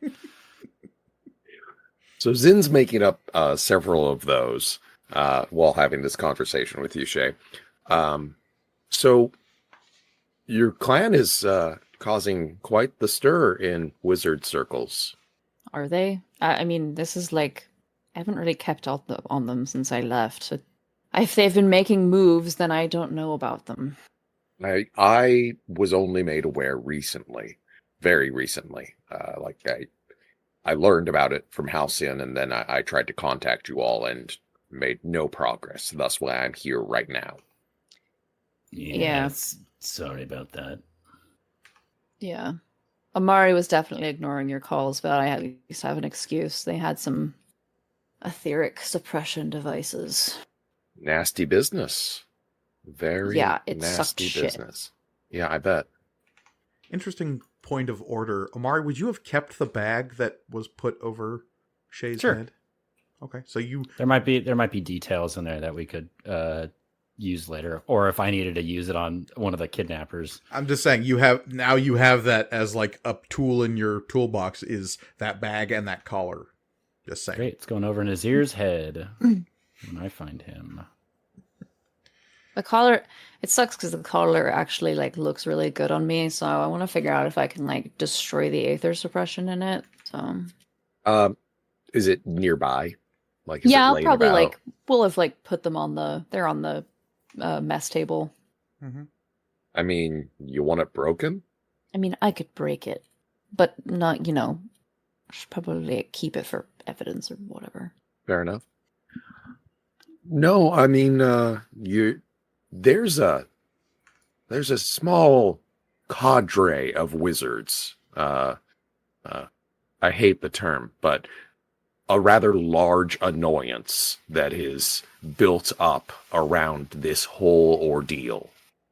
F: So Zin's making up several of those while having this conversation with you, Shay. So your clan is causing quite the stir in wizard circles.
D: Are they? I mean, this is like I haven't really kept on them since I left. So if they've been making moves, then I don't know about them.
F: I was only made aware recently, very recently. I learned about it from Halcyon, and then I tried to contact you all and made no progress. Thus why I'm here right now.
D: Yeah.
E: Sorry about that.
D: Yeah. Amari was definitely ignoring your calls, but I at least have an excuse. They had some etheric suppression devices.
F: Nasty business. Very
D: Yeah, it sucked
F: nasty
D: shit.
F: business. Yeah, I bet.
A: Interesting point of order. Amari, would you have kept the bag that was put over Shay's
E: Sure.
A: head? Okay, so you...
E: There might be details in there that we could use later, or if I needed to use it on one of the kidnappers.
A: I'm just saying, you have that as like a tool in your toolbox, is that bag and that collar. Just saying.
E: Great, it's going over in Azir's head when I find him.
D: The collar, it sucks because the collar actually like looks really good on me, so I want to figure out if I can like destroy the aether suppression in it. So
F: Is it nearby? Like, is
D: yeah,
F: it
D: I'll
F: laying
D: probably
F: about?
D: like we'll have like put them on they're on the mess table.
A: Mm-hmm.
F: I mean, you want it broken?
D: I mean, I could break it, but not, I should probably keep it for evidence or whatever.
F: Fair enough. No, I mean, there's a small cadre of wizards. I hate the term, but a rather large annoyance that is built up around this whole ordeal.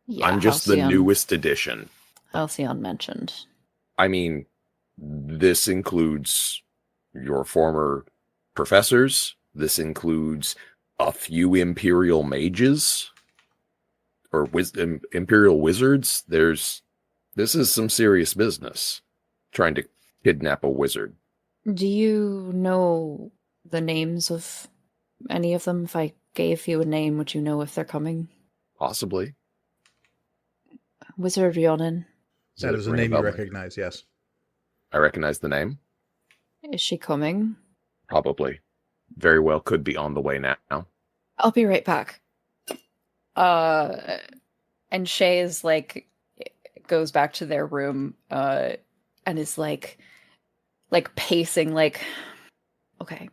D: Yeah,
F: I'm just the
D: Halcyon-
F: newest addition.
D: Halcyon mentioned.
F: I mean, this includes your former professors. This includes a few Imperial mages or Imperial wizards. This is some serious business, trying to kidnap a wizard.
D: Do you know the names of any of them? If I gave you a name, would you know if they're coming?
F: Possibly.
D: Wizard Rionin.
F: Does
A: That
F: it
A: is a
F: ring
A: name you
F: bell?
A: recognize, yes.
F: I recognize the name.
D: Is she coming?
F: Probably. Very well could be on the way now.
D: I'll be right back. And Shay is like, goes back to their room, and is like pacing, like, okay,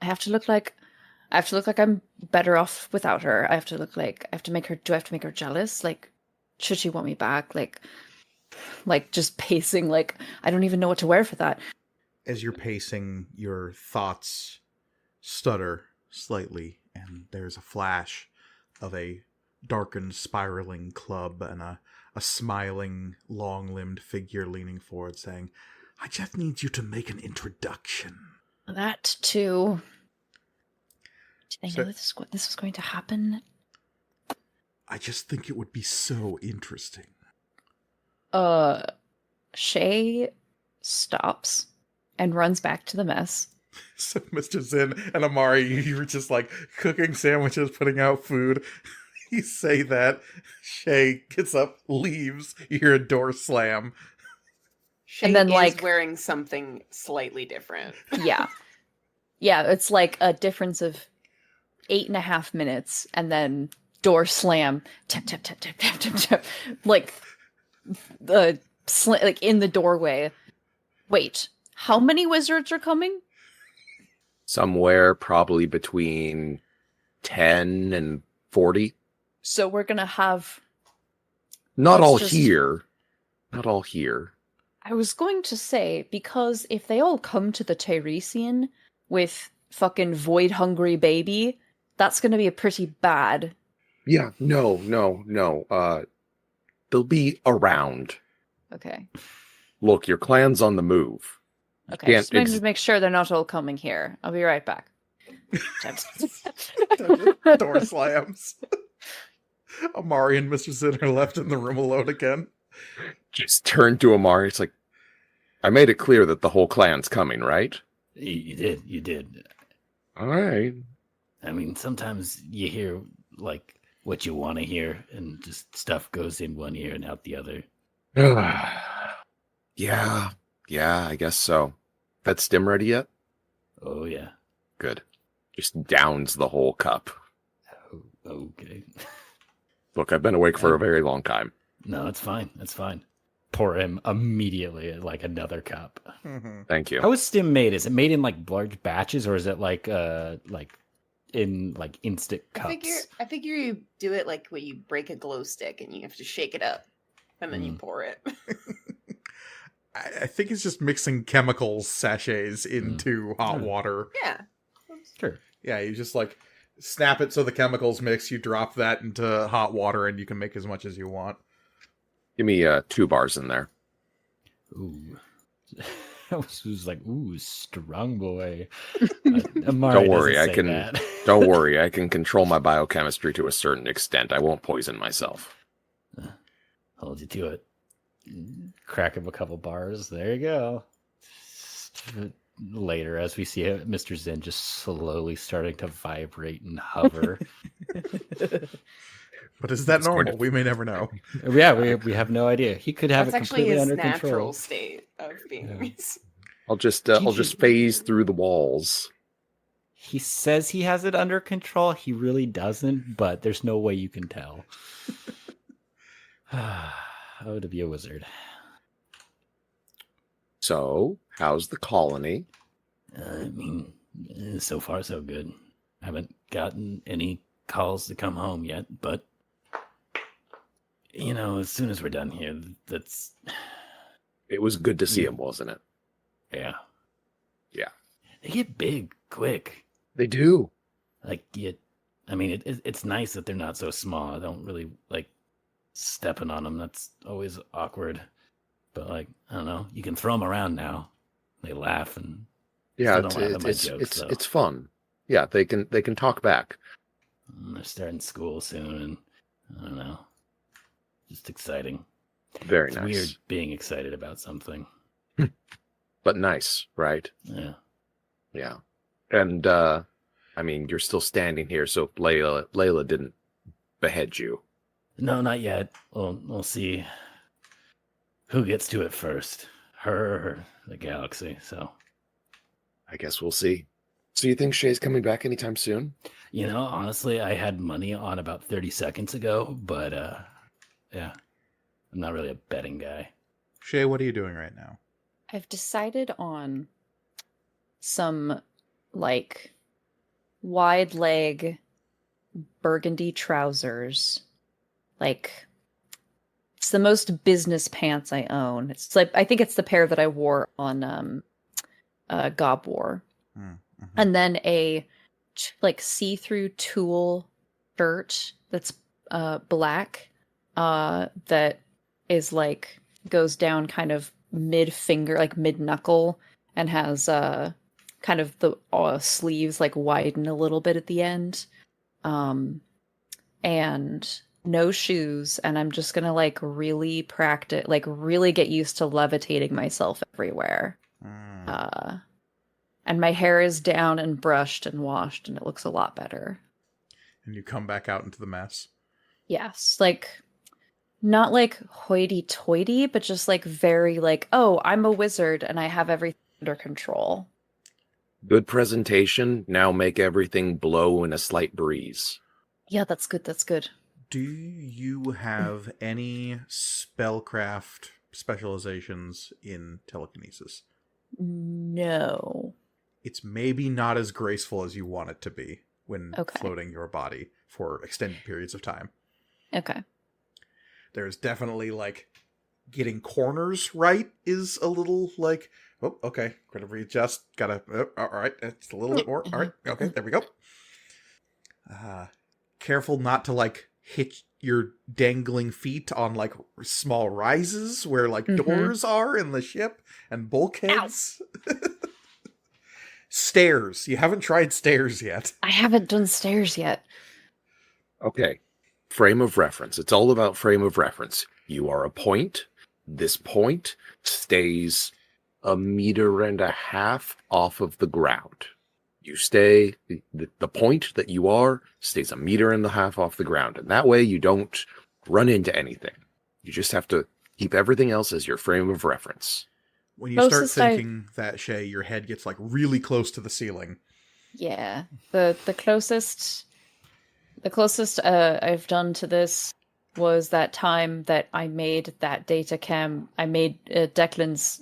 D: I have to look like I'm better off without her. I have to make her jealous? Like, should she want me back? Like just pacing, like, I don't even know what to wear for that.
A: As you're pacing, your thoughts stutter slightly, and there's a flash of a darkened, spiraling club and a smiling, long-limbed figure leaning forward saying, I just need you to make an introduction.
D: That too. Did they
A: So-
D: know this was going to happen?
A: I just think it would be so interesting.
D: Shay stops and runs back to the mess.
A: So, Mr. Zin and Amari, you were just like cooking sandwiches, putting out food. You say that. Shay gets up, leaves. You hear a door slam.
B: Shay
D: And then,
B: is
D: like-
B: wearing something slightly different.
D: Yeah. Yeah, it's like a difference of 8.5 minutes, and then door slam, tap, tap, tap, tap, tap, tap, tap, like like in the doorway. Wait, how many wizards are coming?
F: Somewhere probably between 10 and 40.
D: So we're gonna have
F: Not
D: Let's
F: all
D: just-
F: here. Not all here.
D: I was going to say, because if they all come to the Teresian with fucking void-hungry baby, that's going to be a pretty bad.
F: Yeah, no. They'll be around.
D: Okay.
F: Look, your clan's on the move.
D: Okay,
F: can't
D: just wanted to make sure they're not all coming here. I'll be right back.
A: Door slams. Amari and Mr. Zinn are left in the room alone again.
F: Just turn to Amari. It's like, I made it clear that the whole clan's coming, right?
E: You did.
F: All right.
E: I mean, sometimes you hear, like, what you want to hear, and just stuff goes in one ear and out the other.
F: Yeah, I guess so. That stim ready yet?
E: Oh, yeah.
F: Good. Just downs the whole cup.
E: Oh, okay.
F: Look, I've been awake for a very long time.
E: No, it's fine. It's fine. Pour him immediately like another cup.
A: Mm-hmm.
F: Thank you.
E: How is stim made? Is it made in like large batches, or is it like in like instant cups?
B: I figure you do it like when you break a glow stick and you have to shake it up, and then you pour it.
A: I think it's just mixing chemicals sachets into hot water.
B: Yeah.
E: Sure.
A: Yeah, you just like snap it so the chemicals mix, you drop that into hot water, and you can make as much as you want.
F: Give me 2 bars in there.
E: Ooh. I was like, ooh, strong boy.
F: Don't worry, I can. Don't worry, I can control my biochemistry to a certain extent. I won't poison myself.
E: Hold you to it. Crack him a couple bars. There you go. Later, as we see Mr. Zinn just slowly starting to vibrate and hover.
A: But is that
F: It's
A: normal?
F: going to-
A: We may never know.
E: Yeah, we have no idea. He could have
B: That's
E: it
B: actually
E: completely
B: his
E: under
B: natural
E: control.
B: state of being.
E: Yeah.
F: I'll just phase through the walls.
E: He says he has it under control. He really doesn't, but there's no way you can tell. Oh, to be a wizard.
F: So, how's the colony?
E: I mean, so far so good. Haven't gotten any calls to come home yet, but you know, as soon as we're done here, that's
F: It was good to see him, wasn't it?
E: yeah.
F: Yeah.
E: They get big quick.
F: They do.
E: Like I mean, it's nice that they're not so small. I don't really like stepping on them. That's always awkward. But like, I don't know. You can throw them around now. They laugh and
F: Yeah,
E: still don't laugh at my jokes, though.
F: it's fun. Yeah, they can talk back.
E: They're starting school soon, and I don't know. Just exciting.
F: Very
E: It's
F: nice.
E: weird being excited about something.
F: But nice, right?
E: Yeah.
F: Yeah. And I mean, you're still standing here, so Layla didn't behead you.
E: No, not yet. We'll see who gets to it first. Her or the galaxy. So,
F: I guess we'll see. So you think Shay's coming back anytime soon?
E: you know, honestly, I had money on about 30 seconds ago, but yeah. I'm not really a betting guy.
A: Shay, what are you doing right now?
D: I've decided on some like wide leg burgundy trousers. Like it's the most business pants I own. It's like I think it's the pair that I wore on Gob War.
A: Mm-hmm.
D: And then a like see-through tulle shirt that's black that is like goes down kind of mid finger, like mid knuckle, and has kind of the sleeves like widen a little bit at the end, and no shoes. And I'm just gonna like really practice, like really get used to levitating myself everywhere. And my hair is down and brushed and washed, and it looks a lot better.
A: And you come back out into the mess.
D: Yes, like not like hoity-toity, but just like very like, oh, I'm a wizard and I have everything under control.
F: Good presentation. Now make everything blow in a slight breeze.
D: Yeah, that's good. That's good.
A: Do you have any spellcraft specializations in telekinesis?
D: No.
A: It's maybe not as graceful as you want it to be when
D: Okay.
A: floating your body for extended periods of time.
D: Okay.
A: There's definitely like getting corners right is a little like, oh, okay, gotta readjust, gotta, all right, it's a little bit more, all right, okay, there we go. Careful not to like hit your dangling feet on like small rises where like doors are in the ship and bulkheads. Stairs. You haven't tried stairs yet.
D: I haven't done stairs yet.
F: Okay. Frame of reference. It's all about frame of reference. You are a point. This point stays 1.5 meters off of the ground. You stay, the point that you are stays 1.5 meters off the ground. And that way you don't run into anything. You just have to keep everything else as your frame of reference.
A: When you start thinking that, Shay, your head gets like really close to the ceiling.
D: Yeah. The closest I've done to this was that time that I made that data cam. I made Declan's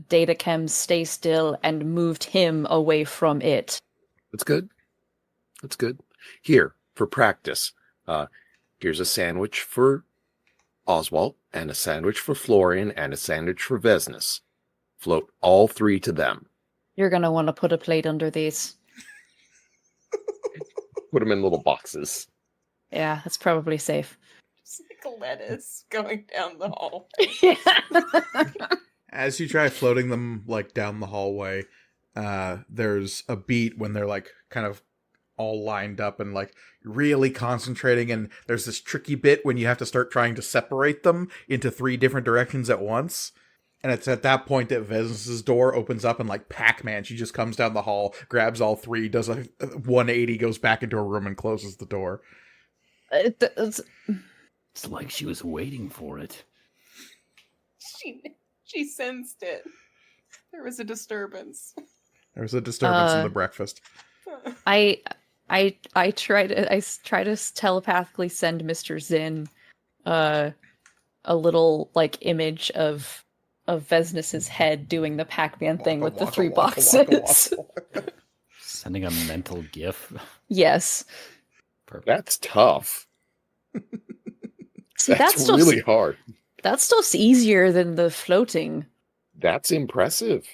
D: data cam stay still and moved him away from it.
F: That's good. That's good. Here, for practice, here's a sandwich for Oswald, and a sandwich for Florian, and a sandwich for Vesnes. Float all 3 to them.
D: You're going to want to put a plate under these.
F: Put them in little boxes.
D: Yeah, that's probably safe.
B: Just like a lettuce going down the hall.
A: As you try floating them like down the hallway, there's a beat when they're like kind of all lined up and like really concentrating, and there's this tricky bit when you have to start trying to separate them into 3 different directions at once. And it's at that point that Vesnes' door opens up, and like Pac-Man, she just comes down the hall, grabs all 3, does a 180, goes back into her room and closes the door.
E: It's like she was waiting for it.
B: She sensed it. There was a disturbance.
A: There was a disturbance in the breakfast.
D: I try to telepathically send Mr. Zinn a little like image of Vesnes' head doing the Pac-Man thing with the 3 boxes.
E: Sending a mental gif.
D: Yes.
E: Perfect.
F: That's tough.
D: See,
F: that's really hard.
D: That stuff's easier than the floating.
F: That's impressive.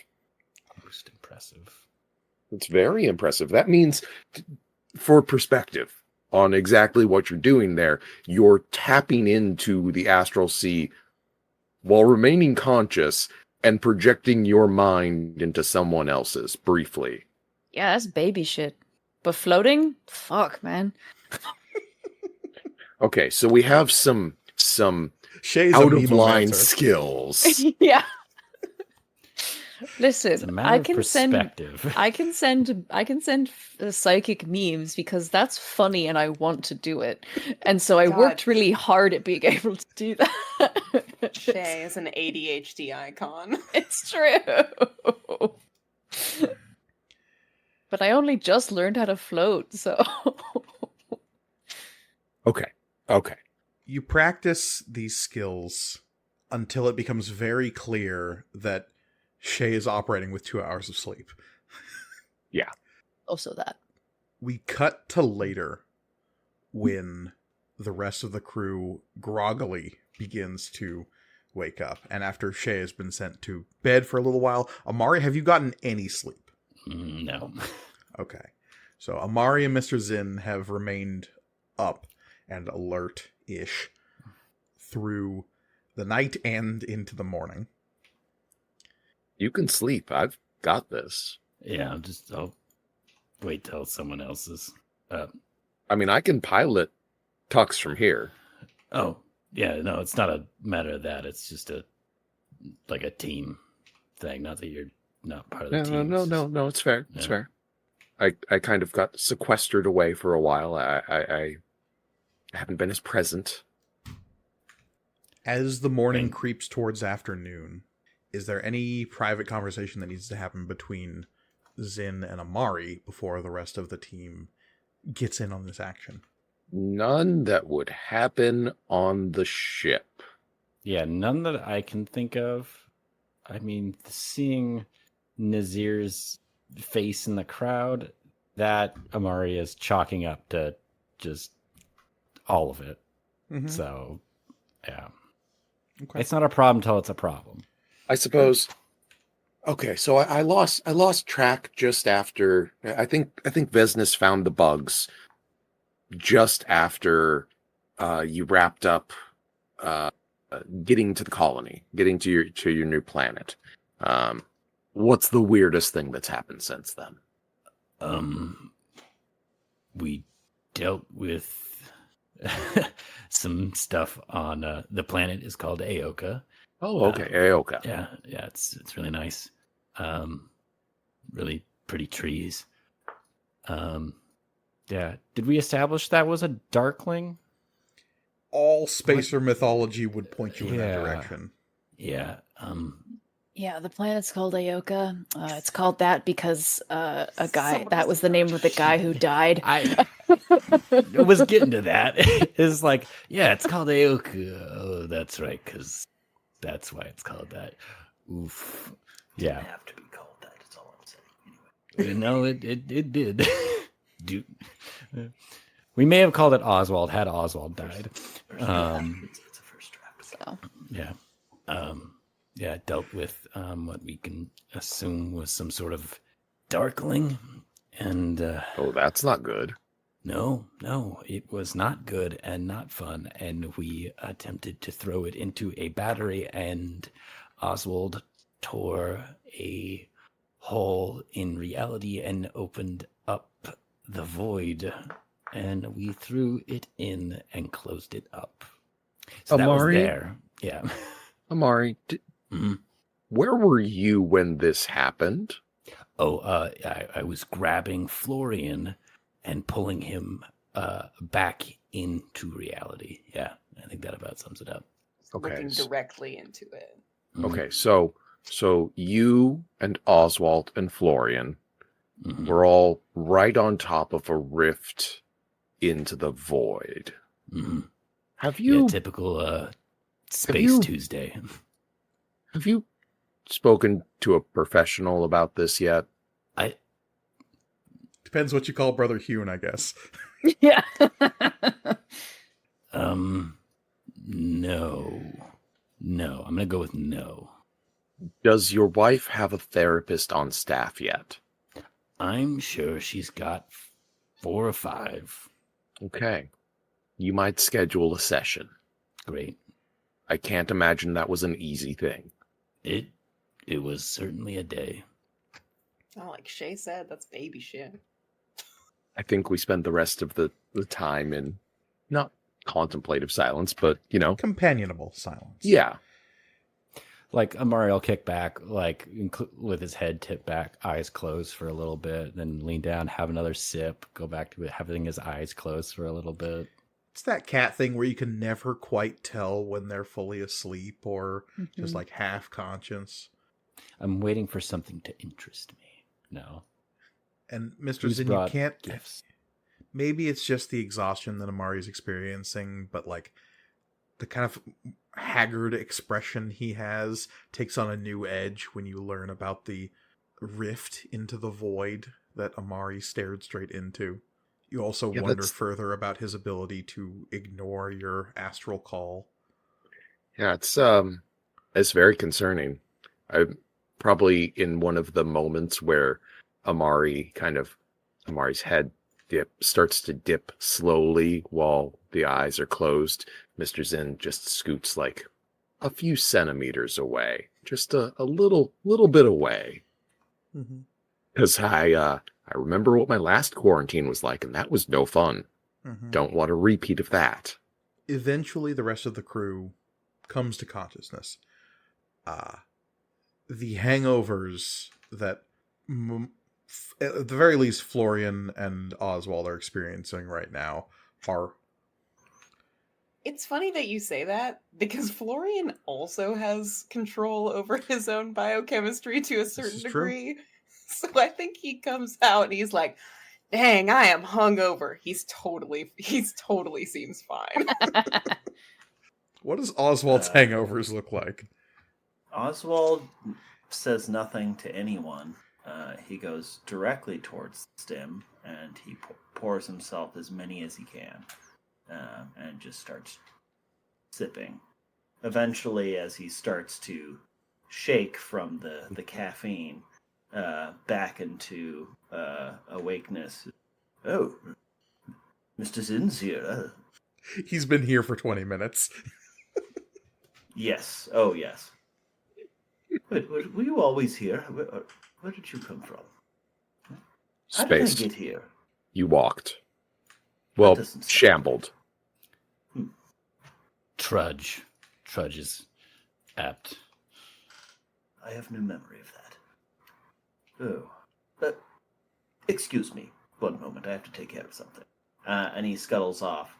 E: Most impressive.
F: It's very impressive. That means, for perspective on exactly what you're doing there, you're tapping into the astral sea while remaining conscious and projecting your mind into someone else's briefly.
D: Yeah, that's baby shit. But floating? Fuck, man.
F: Okay, so we have some
A: Shay's
F: out of line skills.
D: Yeah.
E: It's a
D: Listen,
E: matter
D: I
E: of
D: can
E: perspective.
D: I can send psychic memes because that's funny and I want to do it. And so I worked really hard at being able to do that.
B: Shay is an ADHD icon.
D: It's true. But I only just learned how to float, so
F: Okay.
A: You practice these skills until it becomes very clear that Shay is operating with 2 hours of sleep.
F: Yeah.
D: also that.
A: We cut to later when the rest of the crew groggily begins to wake up. And after Shay has been sent to bed for a little while, Amari, have you gotten any sleep?
E: No.
A: Okay. So Amari and Mr. Zinn have remained up and alert-ish through the night and into the morning.
F: You can sleep. I've got this.
E: Yeah, I'll wait till someone else is up.
F: I mean, I can pilot Tux from here.
E: Oh, yeah, no, it's not a matter of that. It's just a team thing. Not that you're not part of the team.
F: No, it's fair. It's fair. I kind of got sequestered away for a while. I haven't been as present.
A: As the morning creeps towards afternoon, is there any private conversation that needs to happen between Zinn and Amari before the rest of the team gets in on this action?
F: None that would happen on the ship.
E: Yeah, none that I can think of. I mean, seeing Nazir's face in the crowd, that Amari is chalking up to just all of it.
A: Mm-hmm.
E: So, yeah.
A: Okay.
E: It's not a problem until it's a problem.
F: I suppose. Okay, so I lost track just after. I think Vesnes found the bugs just after you wrapped up getting to the colony, getting to your new planet. What's the weirdest thing that's happened since then?
E: We dealt with some stuff on the planet is called Aoka.
F: Oh, okay, Aoka.
E: Yeah, it's really nice. Really pretty trees. Yeah. Did we establish that was a darkling?
A: All spacer mythology would point you in that direction.
E: Yeah.
D: Yeah, the planet's called Aoka. It's called that because a guy, that was the name of the guy who died.
E: I was getting to that. It's like, yeah, it's called Aoka. Oh, that's right, because that's why it's called that. Oof. Yeah.
C: Didn't have to be called that. That's all I'm saying. Anyway.
E: No, it did. Dude. We may have called it Oswald had Oswald died.
C: It's a first draft.
D: So.
E: Yeah. Yeah, it dealt with what we can assume was some sort of darkling. And
F: Oh, that's not good.
E: no, it was not good and not fun. And we attempted to throw it into a battery, and Oswald tore a hole in reality and opened up the void. And we threw it in and closed it up. So that was
F: Amari?
E: there. Yeah.
F: Amari, where were you when this happened?
E: Oh, I was grabbing Florian and pulling him back into reality. Yeah, I think that about sums it up.
F: Okay.
B: Looking directly into it.
F: Okay, so you and Oswald and Florian
E: Mhm.
F: were all right on top of a rift into the void.
E: Mhm.
F: Have
E: Yeah,
F: you
E: typical Space
F: you-
E: Tuesday.
F: have you spoken to a professional about this yet?
A: Depends what you call Brother Hune, I guess.
D: Yeah.
E: No. I'm gonna go with no.
F: Does your wife have a therapist on staff yet?
E: I'm sure she's got 4 or 5.
F: Okay. You might schedule a session.
E: Great.
F: I can't imagine that was an easy thing.
E: It was certainly a day.
B: Oh, like Shay said, that's baby shit.
F: I think we spent the rest of the time in not contemplative silence, but,
A: Companionable silence.
F: yeah.
E: Like Amari will kick back, like with his head tipped back, eyes closed for a little bit, then lean down, have another sip, go back to having his eyes closed for a little bit.
A: It's that cat thing where you can never quite tell when they're fully asleep or just
D: Mhm.
A: like half conscious.
E: I'm waiting for something to interest me. No.
A: And Mr.
E: Who's
A: Zinn, you
E: brought
A: can't.
E: gifts?
A: Maybe it's just the exhaustion that Amari's experiencing, but like the kind of haggard expression he has takes on a new edge when you learn about the rift into the void that Amari stared straight into. You also
F: Yeah,
A: wonder
F: that's-
A: further about his ability to ignore your astral call.
F: Yeah, it's very concerning. I'm probably in one of the moments where Amari's head starts to dip slowly while the eyes are closed. Mr. Zinn just scoots like a few centimeters away, just a little bit away.
A: Mm-hmm.
F: Because I remember what my last quarantine was like, and that was no fun.
A: Mm-hmm.
F: Don't want a repeat of that.
A: Eventually, the rest of the crew comes to consciousness. The hangovers that, at the very least, Florian and Oswald are experiencing right now are...
B: It's funny that you say that because Florian also has control over his own biochemistry to a certain
A: is true.
B: degree. So I think he comes out and he's like, "Dang, I am hungover." He's totally seems fine.
A: What does Oswald's hangovers look like?
C: Oswald says nothing to anyone. He goes directly towards the stem and he pours himself as many as he can and just starts sipping. eventually, as he starts to shake from the caffeine back into awakeness. Oh, Mr. Zinn's here.
A: He's been here for 20 minutes.
C: Yes. Oh, yes. Wait, were you always here? Where did you come from? How did I
F: Space.
C: get here?
F: You walked. Well,
C: doesn't sound-
F: shambled.
E: Trudge. Trudge is apt.
C: I have no memory of that. Oh. Excuse me. One moment. I have to take care of something. And he scuttles off.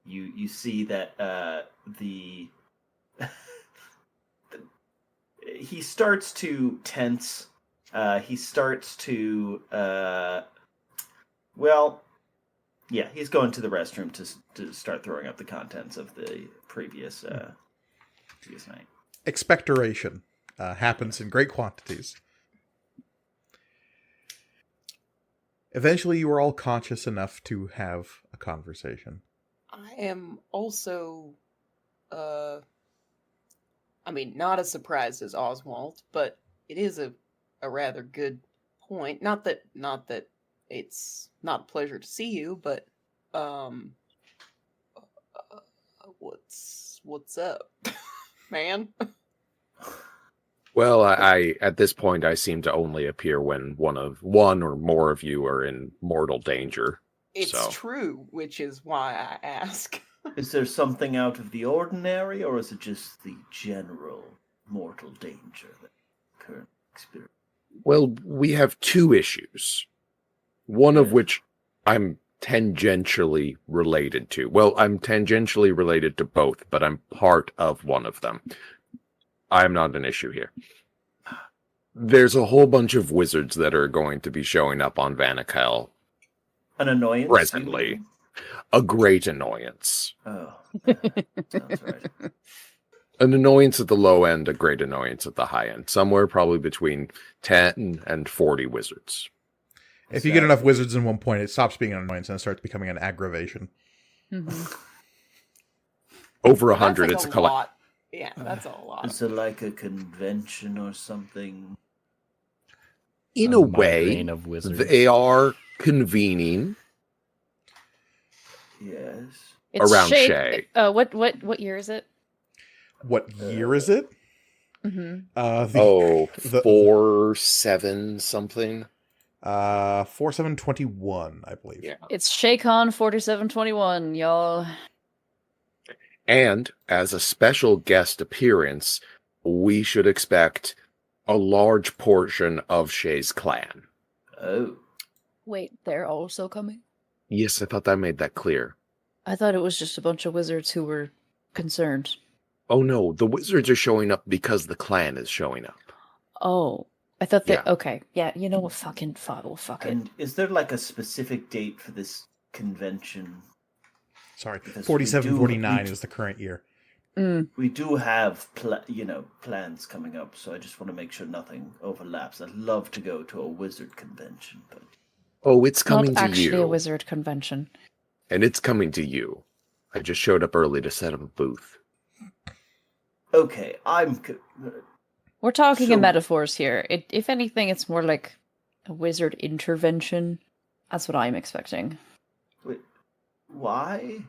C: You see that the he starts to tense. He starts to he's going to the restroom to start throwing up the contents of the previous night.
A: Expectoration happens in great quantities. Eventually, you are all conscious enough to have a conversation.
B: I am also, not as surprised as Oswald, but it is a rather good point. Not that it's not a pleasure to see you, but what's up, man?
F: Well, I at this point I seem to only appear when one or more of you are in mortal danger.
B: It's
F: So.
B: true, which is why I ask.
C: Is there something out of the ordinary, or is it just the general mortal danger that current experience?
F: Well, we have two issues. One of which I'm tangentially related to. Well, I'm tangentially related to both, but I'm part of one of them. I'm not an issue here. There's a whole bunch of wizards that are going to be showing up on Vanakel
C: An annoyance?
F: presently.
C: You mean?
F: A great annoyance.
C: Oh, yeah, sounds right.
F: An annoyance at the low end, a great annoyance at the high end. Somewhere probably between 10 and 40 wizards.
A: If you get enough wizards in one point, it stops being an annoyance and it starts becoming an aggravation.
D: Mm-hmm.
F: Over
B: That's
F: 100,
B: like
F: it's
B: a
F: a collect.
B: lot. Yeah, that's a lot.
C: Is it like a convention or something?
F: In a way,
E: migraine of wizards.
F: they are convening
C: Yes.
F: around Shay.
D: What year is it?
A: What year is it?
D: Mm-hmm.
A: The
F: 4-7 something.
A: 4721, I believe.
F: Yeah.
D: It's ShayCon 4721, y'all.
F: And as a special guest appearance, we should expect a large portion of Shay's clan.
C: Oh.
D: Wait, they're also coming?
F: Yes, I thought I made that clear.
D: I thought it was just a bunch of wizards who were concerned.
F: Oh no, the wizards are showing up because the clan is showing up.
D: Oh, I thought that.
F: Yeah.
D: Okay, yeah. You know what? Fuck it.
C: And is there like a specific date for this convention?
A: Sorry,
C: Because
A: 4749 is the current year.
C: We do have plans coming up, so I just want to make sure nothing overlaps. I'd love to go to a wizard convention, but
F: Oh, it's coming
D: Not
F: to
D: actually
F: you.
D: a wizard convention.
F: And it's coming to you. I just showed up early to set up a booth.
C: okay,
D: We're talking
C: So-
D: in metaphors here. If anything, it's more like a wizard intervention. That's what I'm expecting.
C: wait, why?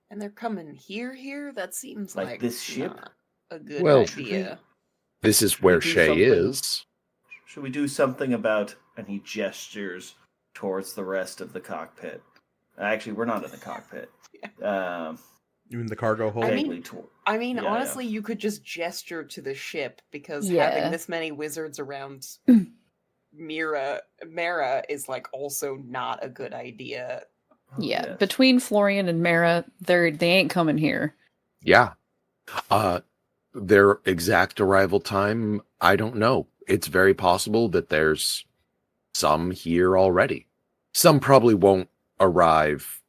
B: And they're coming here? That seems
C: Like
B: like
C: this ship?
B: not a good
F: Well,
B: idea.
F: This is
C: Should
F: where
C: we do
F: Shay
C: something?
F: is.
C: Should we do something about? And he gestures towards the rest of the cockpit. Actually, we're not in the cockpit.
A: You in the cargo hold?
B: I mean-
C: Vaguely toward. Yeah,
B: Honestly, you could just gesture to the ship because
D: Yeah.
B: having this many wizards around Mara is like also not a good idea.
D: Yeah,
C: Yes.
D: between Florian and Mara, they ain't coming here.
F: Yeah. Their exact arrival time, I don't know. It's very possible that there's some here already. Some probably won't arrive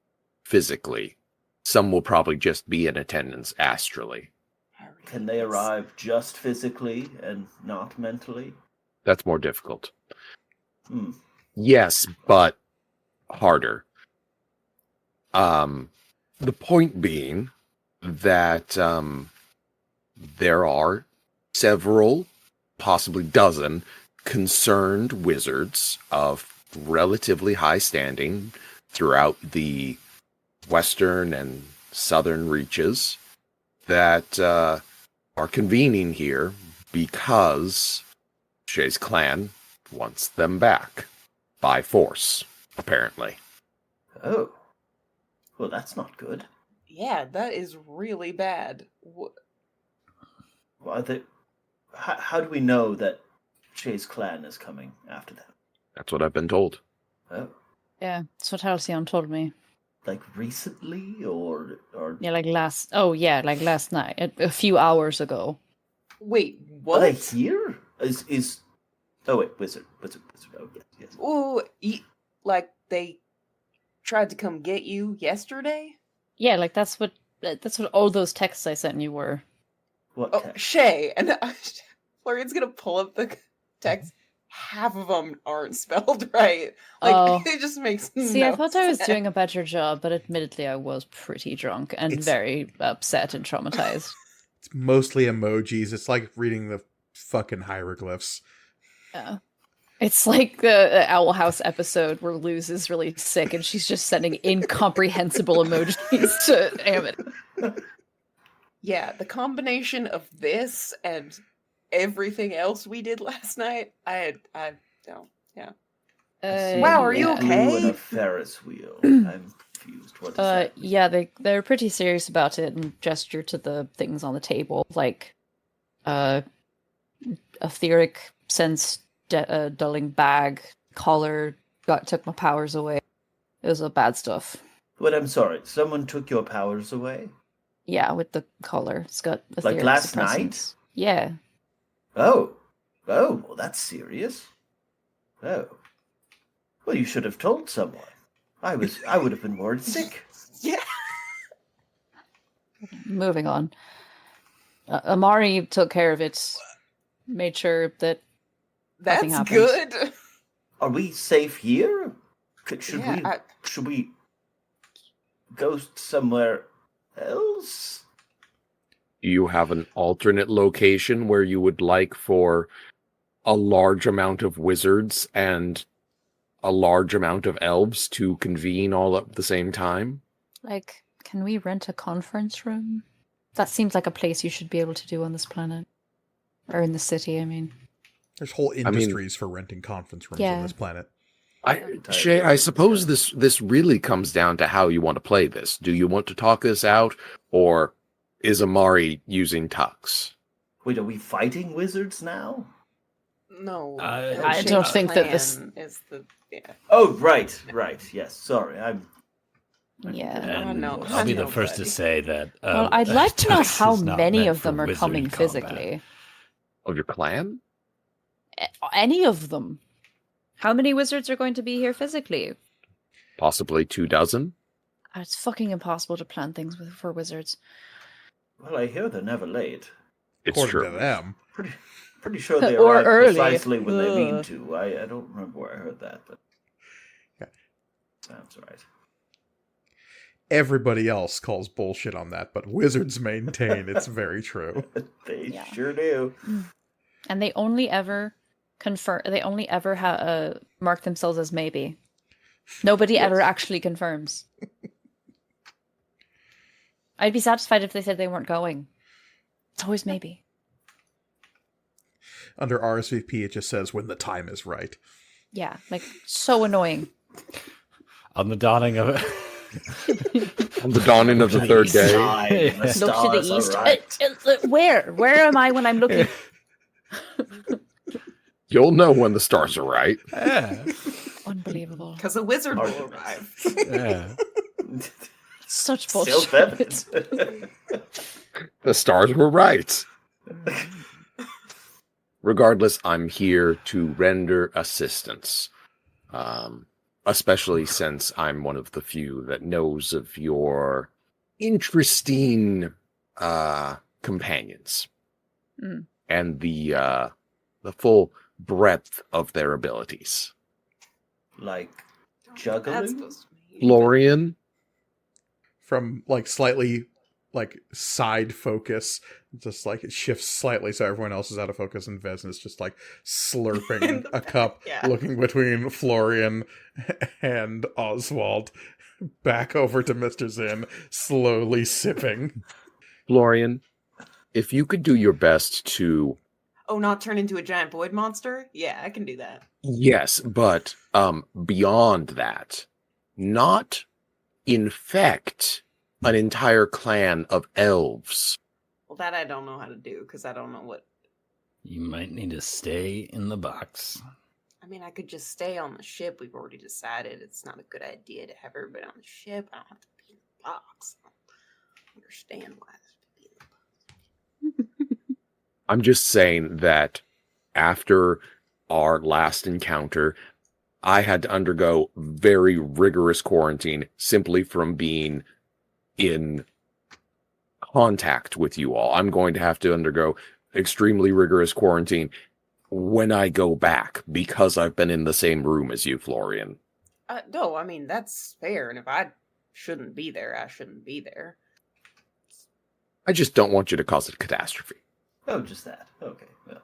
F: physically. Some will probably just be in attendance astrally.
C: Can they arrive just physically and not mentally?
F: That's more difficult.
C: Hmm.
F: Yes, but harder. The point being that there are several, possibly dozen, concerned wizards of relatively high standing throughout the western and southern reaches that are convening here because Shay's clan wants them back by force, apparently.
C: Oh. Well, that's not good.
B: Yeah, that is really bad.
C: Well, how do we know that Shay's clan is coming after them?
F: That's what I've been told.
C: Oh.
D: Yeah, that's what Halcyon told me.
C: Like recently, or
D: Yeah, like last night, a few hours ago.
B: Wait,
C: are they
B: what?
C: here? Is oh wait, wizard. Oh yes.
B: Oh, like they tried to come get you yesterday?
D: Yeah, like that's what all those texts I sent you were.
C: What?
B: Oh,
C: text?
B: Shay, and Florian's gonna pull up the text. Half of them aren't spelled right. Like
D: Oh.
B: it just makes
D: See,
B: no
D: I thought I was
B: sense.
D: doing a better job, but admittedly I was pretty drunk and
A: It's-
D: very upset and traumatized.
A: It's mostly emojis. It's like reading the fucking hieroglyphs.
D: Yeah. It's like the Owl House episode where Luz is really sick and she's just sending incomprehensible emojis to Amit.
B: Yeah, the combination of this and everything else we did last night, I don't. Yeah. Wow, are you
C: Glue in
B: okay?
C: a Ferris wheel. I'm confused. What is that?
D: Yeah, they're pretty serious about it and gesture to the things on the table, like etheric sense dulling bag, collar, took my powers away. It was bad stuff.
C: But I'm sorry, someone took your powers away?
D: Yeah, with the collar. It's got
C: Like
D: etheric
C: last
D: suppressants.
C: night?
D: Yeah.
C: Oh, well, that's serious. Oh. Well, you should have told someone. I would have been worried sick.
B: Yeah.
D: Moving on. Amari took care of it. Made sure that nothing
B: That's
D: happened.
B: good.
C: Are we safe here?
B: Yeah,
C: Should we go somewhere else?
F: Do you have an alternate location where you would like for a large amount of wizards and a large amount of elves to convene all at the same time?
D: Like, can we rent a conference room? That seems like a place you should be able to do on this planet. Or in the city, I mean.
A: There's whole industries for renting conference rooms on this planet.
F: Shay, I suppose this really comes down to how you want to play this. Do you want to talk this out, or is Amari using tux?
C: Wait, are we fighting wizards now?
B: No.
D: I don't think that this-
B: is the
C: Oh, right, yes. Sorry,
D: Yeah.
E: And
B: know,
E: I'll be
B: I
E: the
B: know,
E: first to
B: buddy.
E: say that.
D: Well, I'd like to know
E: Tux
D: how
E: is not
D: many
E: meant
D: of
E: for
D: them are
E: wizard
D: coming
E: combat.
D: physically.
F: Of your clan?
D: Any of them. How many wizards are going to be here physically?
F: Possibly 24?
D: It's fucking impossible to plan things for wizards.
C: Well, I hear they're never late.
F: It's
A: According
F: true.
A: to them.
C: Pretty sure they
D: Or
C: arrive
D: early.
C: precisely when they mean
D: Ugh.
C: to. I don't remember where I heard that, but
A: Yeah.
C: sounds right.
A: Everybody else calls bullshit on that, but wizards maintain it's very true.
C: They
D: Yeah.
C: sure do.
D: And they only ever mark themselves as maybe. Nobody ever
C: Yes.
D: actually confirms. I'd be satisfied if they said they weren't going. It's always maybe.
A: Under RSVP, it just says when the time is right.
D: Yeah, like so annoying.
E: On the dawning of it.
F: On the dawning of the third day.
C: Side, the
D: Look to the
C: stars are
D: east.
C: right.
D: Where am I when I'm looking?
F: You'll know when the stars are right.
E: Yeah.
D: Unbelievable.
B: because a wizard
C: Hard
B: will
C: to
B: arrive.
E: Yeah.
D: Such
C: Still
D: bullshit.
C: feminine.
F: The stars were right. Regardless, I'm here to render assistance. Especially since I'm one of the few that knows of your interesting companions.
D: Mm.
F: And the full breadth of their abilities.
C: Like
B: That's
C: juggling?
B: supposed to be.
F: Lorian,
A: From like slightly like side focus, just like it shifts slightly so everyone else is out of focus, and Vesna's just like slurping a cup,
B: Yeah.
A: looking between Florian and Oswald, back over to Mr. Zinn, slowly sipping.
F: Florian, if you could do your best to...
B: Oh, not turn into a giant void monster? Yeah, I can do that.
F: Yes, but beyond that, not infect an entire clan of elves.
B: Well, that I don't know how to do, because I don't know what...
E: You might need to stay in the box.
B: I mean, I could just stay on the ship. We've already decided it's not a good idea to have everybody on the ship. I don't have to be in the box. I don't understand why this would be in the box.
F: I'm just saying that after our last encounter, I had to undergo very rigorous quarantine simply from being in contact with you all. I'm going to have to undergo extremely rigorous quarantine when I go back because I've been in the same room as you, Florian.
B: No, I mean, that's fair. And if I shouldn't be there, I shouldn't be there.
F: I just don't want you to cause a catastrophe.
C: Oh, just that. Okay. Well.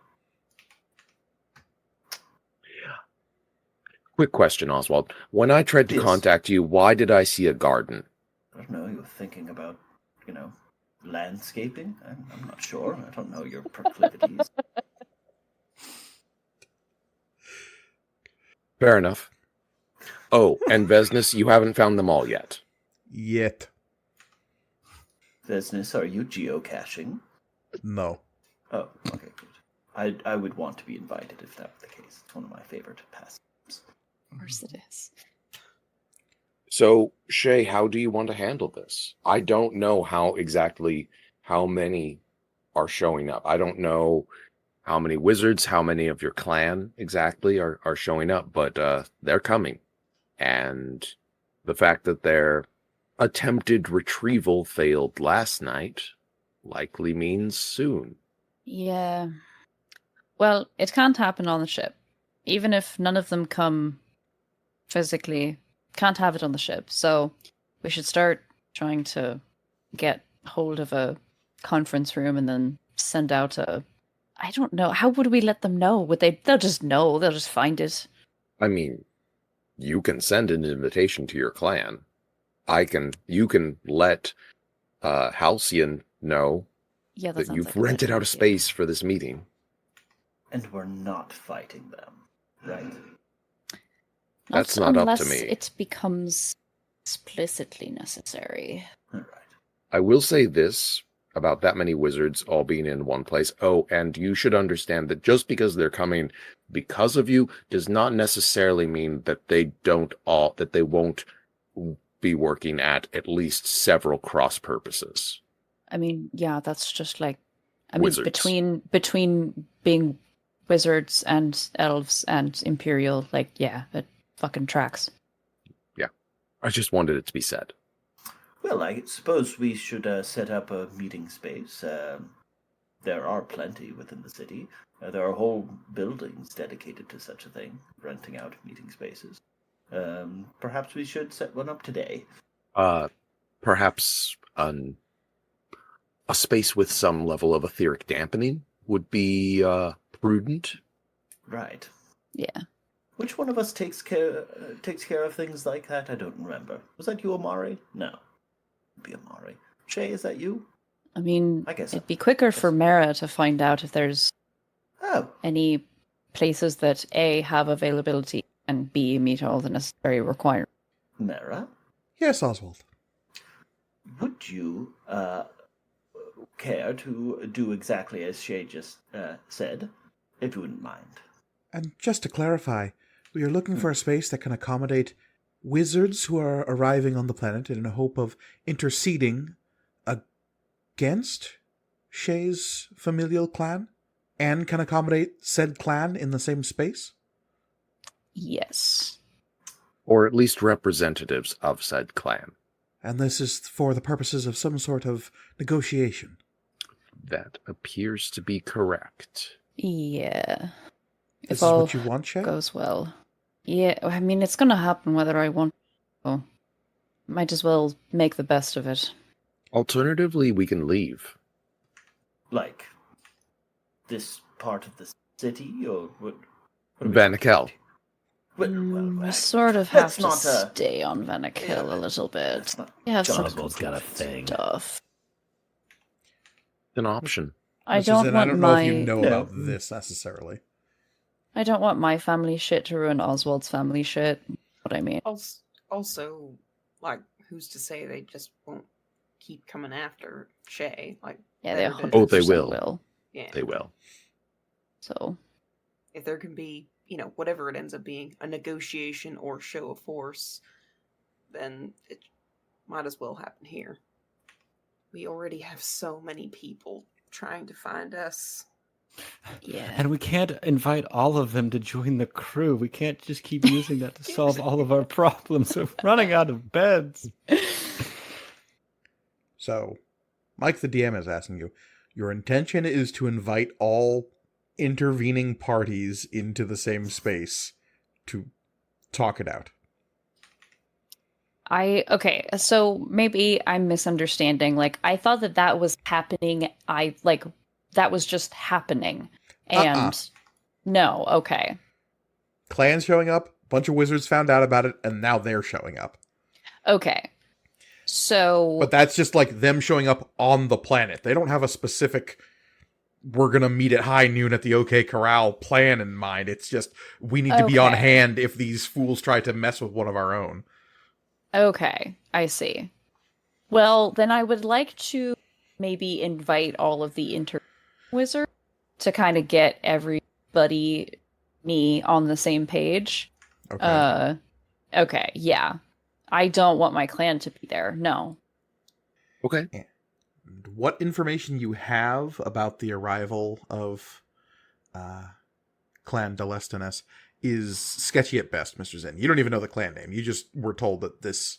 F: Quick question, Oswald. When I tried to
C: Yes.
F: contact you, why did I see a garden?
C: I don't know. You were thinking about, landscaping? I'm not sure. I don't know your proclivities.
F: Fair enough. Oh, and Vesnus, you haven't found them all yet.
A: Yet.
C: Vesnus, are you geocaching?
A: No.
C: Oh, okay, good. I would want to be invited if that were the case. It's one of my favorite pastimes.
D: Of course it is.
F: So, Shay, how do you want to handle this? I don't know how many are showing up. I don't know how many wizards, how many of your clan exactly are showing up, but they're coming. And the fact that their attempted retrieval failed last night likely means soon.
D: Yeah. Well, it can't happen on the ship. Even if none of them come physically, can't have it on the ship. So we should start trying to get hold of a conference room and then send out I don't know. How would we let them know? They'll just know. They'll just find it.
F: I mean, you can send an invitation to your clan. You can let Halcyon know
D: Yeah,
F: that
D: sounds
F: you've
D: like a
F: rented
D: better
F: out a
D: idea.
F: space for this meeting.
C: And we're not fighting them, right?
F: That's not up to
D: unless
F: me.
D: it becomes explicitly necessary.
C: All right.
F: I will say this about that many wizards all being in one place. Oh, and you should understand that just because they're coming because of you does not necessarily mean that they won't be working at least several cross purposes.
D: I mean, yeah, that's just like
F: Wizards.
D: between being wizards and elves and imperial, like, yeah, it fucking tracks.
F: Yeah. I just wanted it to be said.
C: Well, I suppose we should set up a meeting space. There are plenty within the city. There are whole buildings dedicated to such a thing, renting out meeting spaces. Perhaps we should set one up today.
F: Perhaps a space with some level of etheric dampening would be prudent.
C: Right.
D: Yeah.
C: Which one of us takes care of things like that? I don't remember. Was that you, Amari? No. It'd be Amari. Shay, is that you?
D: I mean,
C: I guess so.
D: it'd be quicker for Mara to find out if there's
C: Oh,
D: any places that A, have availability, and B, meet all the necessary requirements.
C: Mara,
A: Yes, Oswald.
C: would you care to do exactly as Shay just said, if you wouldn't mind?
A: And just to clarify, we are looking for a space that can accommodate wizards who are arriving on the planet in a hope of interceding against Shay's familial clan, and can accommodate said clan in the same space?
D: Yes.
F: Or at least representatives of said clan.
A: And this is for the purposes of some sort of negotiation.
F: That appears to be correct.
D: Yeah.
A: This
D: If
A: is
D: all
A: what you want, Shay?
D: goes well. Yeah, I mean, it's gonna happen whether I want to. Might as well make the best of it.
F: Alternatively, we can leave.
C: Like this part of the city, or what?
F: Vanakel.
D: We sort of have
C: that's
D: to
C: not
D: stay on Vanakel a little bit.
C: That's not
D: We have some
C: John
E: Oswald's got a thing.
D: stuff.
F: An option.
D: I
A: Mr.
D: don't
A: Zinn,
D: want
A: I don't know if you
D: my
A: know
C: Yeah.
A: about this necessarily.
D: I don't want my family shit to ruin Oswald's family shit. What I mean.
B: Also, like, who's to say they just won't keep coming after Shay? Like,
D: Yeah, they
B: better to-
D: 100%
F: Oh, they will.
D: will.
B: Yeah.
F: They will.
D: So
B: If there can be, whatever it ends up being, a negotiation or show of force, then it might as well happen here. We already have so many people trying to find us.
D: yeah.
E: And we can't invite all of them to join the crew. We can't just keep using that to solve all of our problems. We're running out of beds.
A: So, Mike the DM is asking you, your intention is to invite all intervening parties into the same space to talk it out.
D: Okay, so maybe I'm misunderstanding. Like, I thought that was happening. That was just happening. And no, okay.
A: Clans showing up, bunch of wizards found out about it, and now they're showing up.
D: Okay. So
A: But that's just like them showing up on the planet. They don't have a specific, we're going to meet at high noon at the OK Corral plan in mind. It's just, we need to be on
D: Okay.
A: hand if these fools try to mess with one of our own.
D: okay, I see. Well, then I would like to maybe invite all of the wizards to kind of get everybody, me, on the same page.
A: Okay.
D: Okay, yeah. I don't want my clan to be there. No.
F: Okay.
A: What information you have about the arrival of Clan Delestinus is sketchy at best, Mr. Zinn. You don't even know the clan name. You just were told that this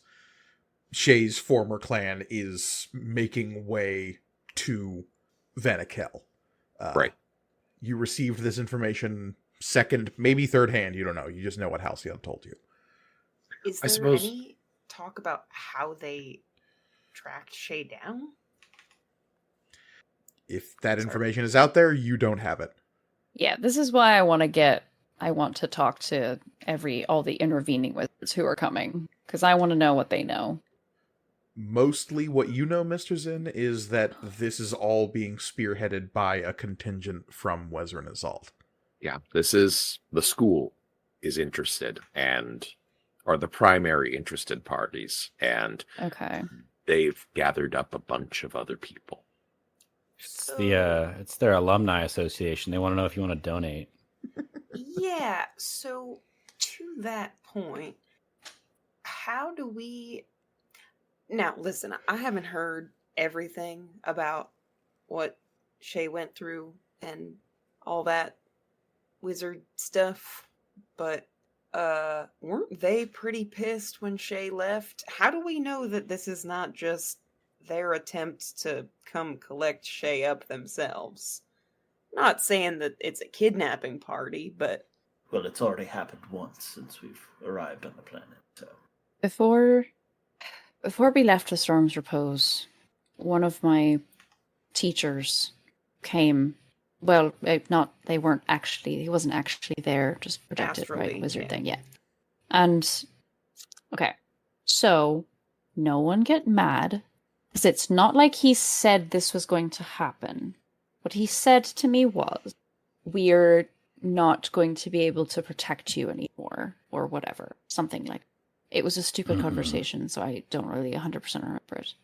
A: Shay's former clan is making way to Vanakel.
F: Right.
A: You received this information second, maybe third hand. You don't know. You just know what Halcyon told you.
B: Is
F: I
B: there
F: suppose-
B: any talk about how they tracked Shay down?
A: If that information is out there, you don't have it.
D: Yeah, this is why I want to talk to all the intervening wizards who are coming, because I want to know what they know.
A: Mostly what you know, Mr. Zinn, is that this is all being spearheaded by a contingent from Wezern Azalt.
F: Yeah, this is the school is interested and are the primary interested parties, and
D: Okay.
F: they've gathered up a bunch of other people.
E: It's it's their alumni association. They want to know if you want to donate.
B: Yeah, so to that point, how do we... Now, listen, I haven't heard everything about what Shay went through and all that wizard stuff, but weren't they pretty pissed when Shay left? How do we know that this is not just their attempt to come collect Shay up themselves? Not saying that it's a kidnapping party, but...
C: Well, it's already happened once since we've arrived on the planet, so...
D: Before we left the Storm's Repose, one of my teachers came. Well, he wasn't actually there, just projected by
B: Astrally,
D: wizard
B: yeah.
D: thing, yeah. And, okay, so, no one get mad, because it's not like he said this was going to happen. What he said to me was, we're not going to be able to protect you anymore, or whatever, something like that. It was a stupid conversation, so I don't really 100% remember it.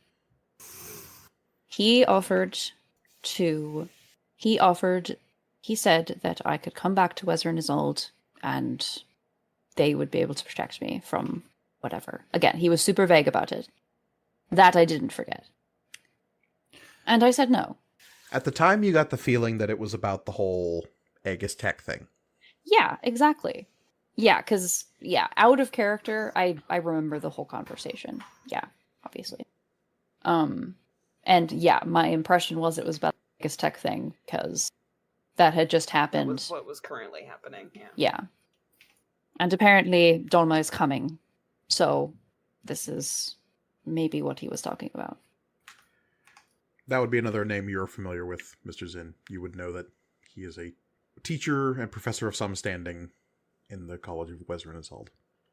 D: He said that I could come back to Wezern Isolde and they would be able to protect me from whatever. Again, he was super vague about it. That I didn't forget. And I said no.
A: At the time, you got the feeling that it was about the whole Aegis Tech thing.
D: Yeah, exactly. Yeah, because, out of character, I remember the whole conversation. Yeah, obviously. And yeah, my impression was it was about the Aegis Tech thing, because that had just
B: That
D: happened.
B: was what was currently happening, yeah.
D: Yeah. And apparently Dolma is coming. So this is maybe what he was talking about.
A: That would be another name you're familiar with, Mr. Zinn. You would know that he is a teacher and professor of some standing in the College of Wesrenasald.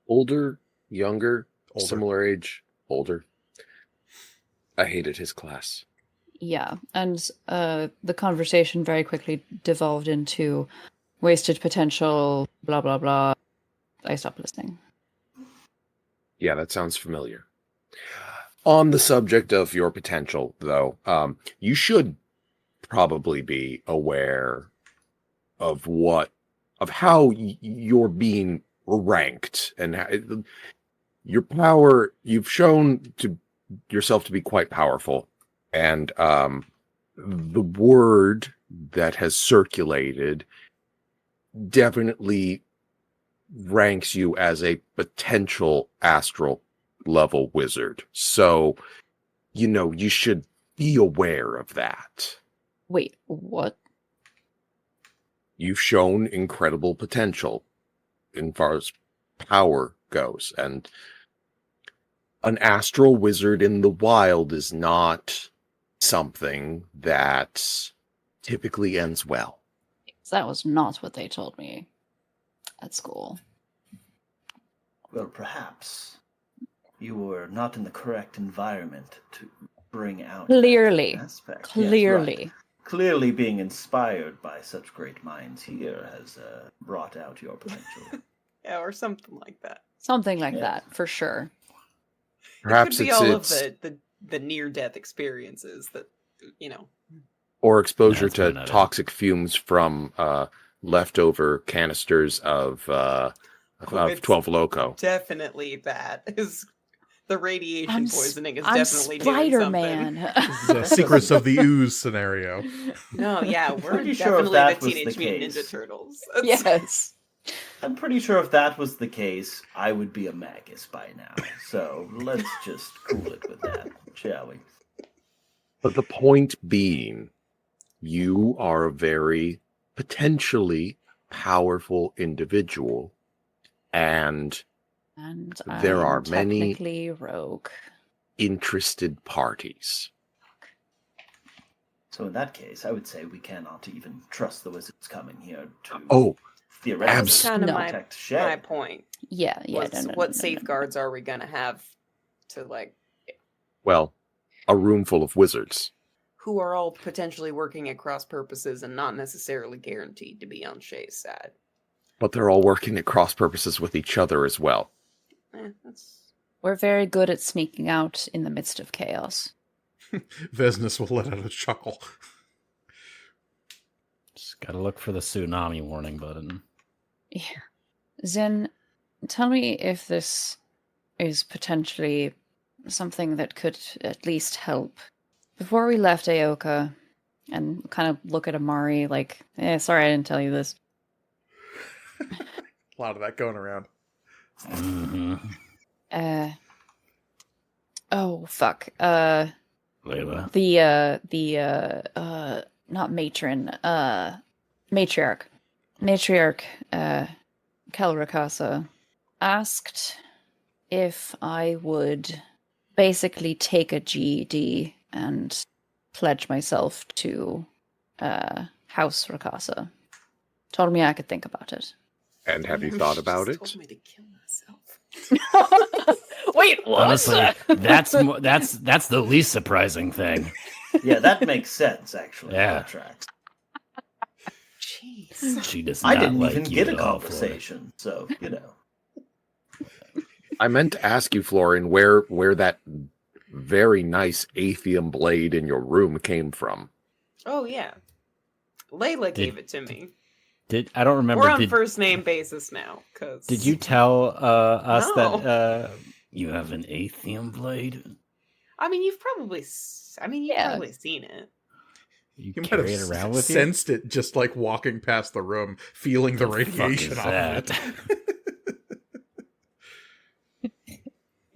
F: Older, younger,
A: Older.
F: similar age, older. I hated his class.
D: Yeah, and the conversation very quickly devolved into wasted potential, blah, blah, blah. I stopped listening.
F: Yeah, that sounds familiar. On the subject of your potential, though, you should probably be aware of how you're being ranked and how, your power. You've shown to yourself to be quite powerful, and the word that has circulated definitely ranks you as a potential astral level wizard. So, you should be aware of that.
D: Wait, what?
F: You've shown incredible potential in far as power goes, and an astral wizard in the wild is not something that typically ends well.
D: That was not what they told me at school.
C: Well, perhaps you were not in the correct environment to bring out
D: Clearly.
C: that aspect.
D: Clearly.
C: Yes, right. Clearly being inspired by such great minds here has brought out your potential.
B: Yeah, or something like that.
D: Something like
C: Yes.
D: that, for sure.
F: Perhaps
B: it could be
F: it's
B: all of the near-death experiences that,
F: or exposure
E: That's
F: to
E: probably not it.
F: toxic fumes from leftover canisters of
B: it's
F: 12 Loco.
B: definitely that. Is the radiation poisoning is
D: I'm
B: definitely doing
D: Spider-Man.
A: The Secrets of the Ooze scenario.
B: something. No, yeah, we're
C: Pretty sure if
B: definitely
C: that
B: the
C: was
B: Teenage
C: the
B: Mutant
C: case.
B: Ninja Turtles.
D: Yes.
C: I'm pretty sure if that was the case, I would be a magus by now. So let's just cool it with that, shall we?
F: But the point being, you are a very potentially powerful individual, and
D: And
F: there
D: I'm
F: are many
D: technically rogue.
F: interested parties.
C: So in that case, I would say we cannot even trust the wizards coming here to
F: Oh,
C: theoretically
F: abs-
B: Kind of
D: No.
C: protect
B: my
C: Shay.
B: point.
D: Yeah, yeah.
B: What safeguards are we gonna have to
F: well, a room full of wizards.
B: who are all potentially working at cross purposes and not necessarily guaranteed to be on Shay's side?
F: But they're all working at cross purposes with each other as well.
B: That's
D: We're very good at sneaking out in the midst of chaos.
A: Vesnus will let out a chuckle.
E: Just gotta look for the tsunami warning button.
D: Yeah. Zen, tell me if this is potentially something that could at least help. Before we left Aoka, and kind of look at Amari like, sorry I didn't tell you this.
A: A lot of that going around.
E: Mm-hmm.
D: Oh, fuck.
E: Layla.
D: Not matron, matriarch. Matriarch, Kelrakasa asked if I would basically take a GED and pledge myself to House Rakasa. Told me I could think about it.
F: And have you thought about it?
B: Told me to kill myself.
D: Wait, what?
E: Honestly, that's the least surprising thing.
C: Yeah, that makes sense, actually.
E: Yeah.
C: That tracks.
B: Jeez.
E: She does
C: I
E: not
C: didn't
E: like
C: even
E: you
C: get a
E: at all, Flora.
C: conversation, so,
F: I meant to ask you, Florian, where that very nice Atheum blade in your room came from.
B: Oh yeah, Layla gave it to me.
E: I don't remember.
B: We're on first name basis now. Cause
E: Did you tell us
B: No.
E: that you have an Atheum blade?
B: I mean, you've probably seen it.
E: You
A: You might
E: carry
A: have
E: it around with you?
A: sensed it just like walking past the room, feeling the
E: The fuck
A: radiation
E: is
A: off
E: that?
A: of it.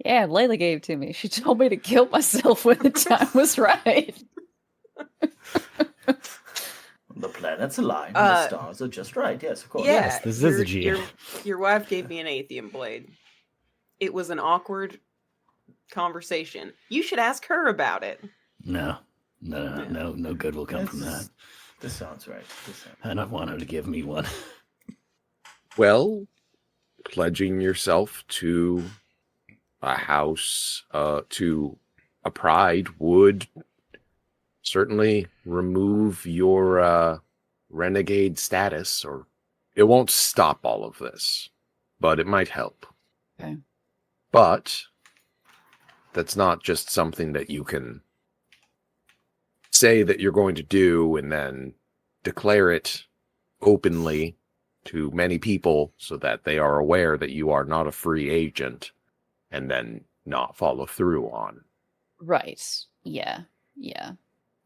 D: Yeah, Layla gave it to me. She told me to kill myself when the time was right.
C: The planets align, and the stars are just right. Yes, of course.
B: Yeah,
E: Yes, this is a G.
B: Your wife gave me an Atheum blade. It was an awkward conversation. You should ask her about it.
E: No. No good will come from that.
C: This sounds right.
E: And I want her to give me one.
F: Well, pledging yourself to a house, to a pride would certainly remove your renegade status, or it won't stop all of this, but it might help.
D: Okay.
F: But that's not just something that you can say that you're going to do and then declare it openly to many people so that they are aware that you are not a free agent and then not follow through on.
D: Right. Yeah.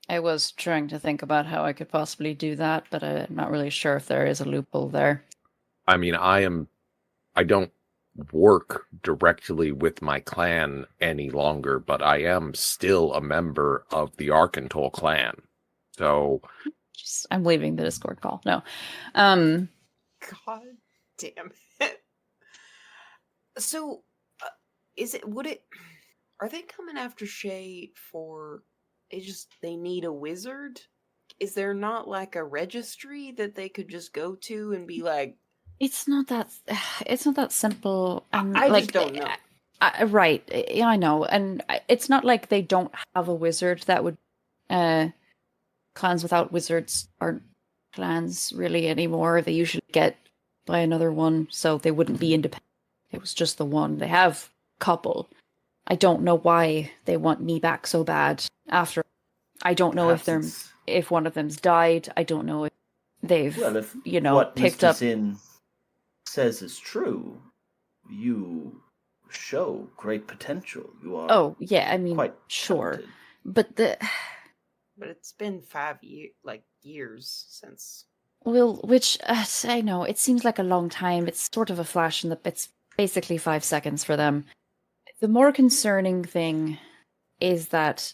D: I was trying to think about how I could possibly do that, but I'm not really sure if there is a loophole there.
F: I mean, I don't work directly with my clan any longer, but I am still a member of the Arcantol clan. So
D: I'm leaving the Discord call. No.
B: God damn it. So, are they coming after Shay for, they need a wizard? Is there not like a registry that they could just go to and be like,
D: It's not that simple.
B: I
D: like,
B: just don't know.
D: Right. Yeah, I know. And it's not like they don't have a wizard that would, clans without wizards aren't clans really anymore. They usually get by another one, so they wouldn't be independent. It was just the one. They have a couple. I don't know why they want me back so bad after. I don't know if one of them's died. I don't know if they've,
C: if
D: what picked
C: Mr.
D: up.
C: Zinn says is true, you show great potential. You are.
D: Oh yeah, I mean,
C: quite
D: sure,
C: talented.
B: But it's been 5 years since.
D: Well, which I know it seems like a long time. It's sort of a flash it's basically 5 seconds for them. The more concerning thing is that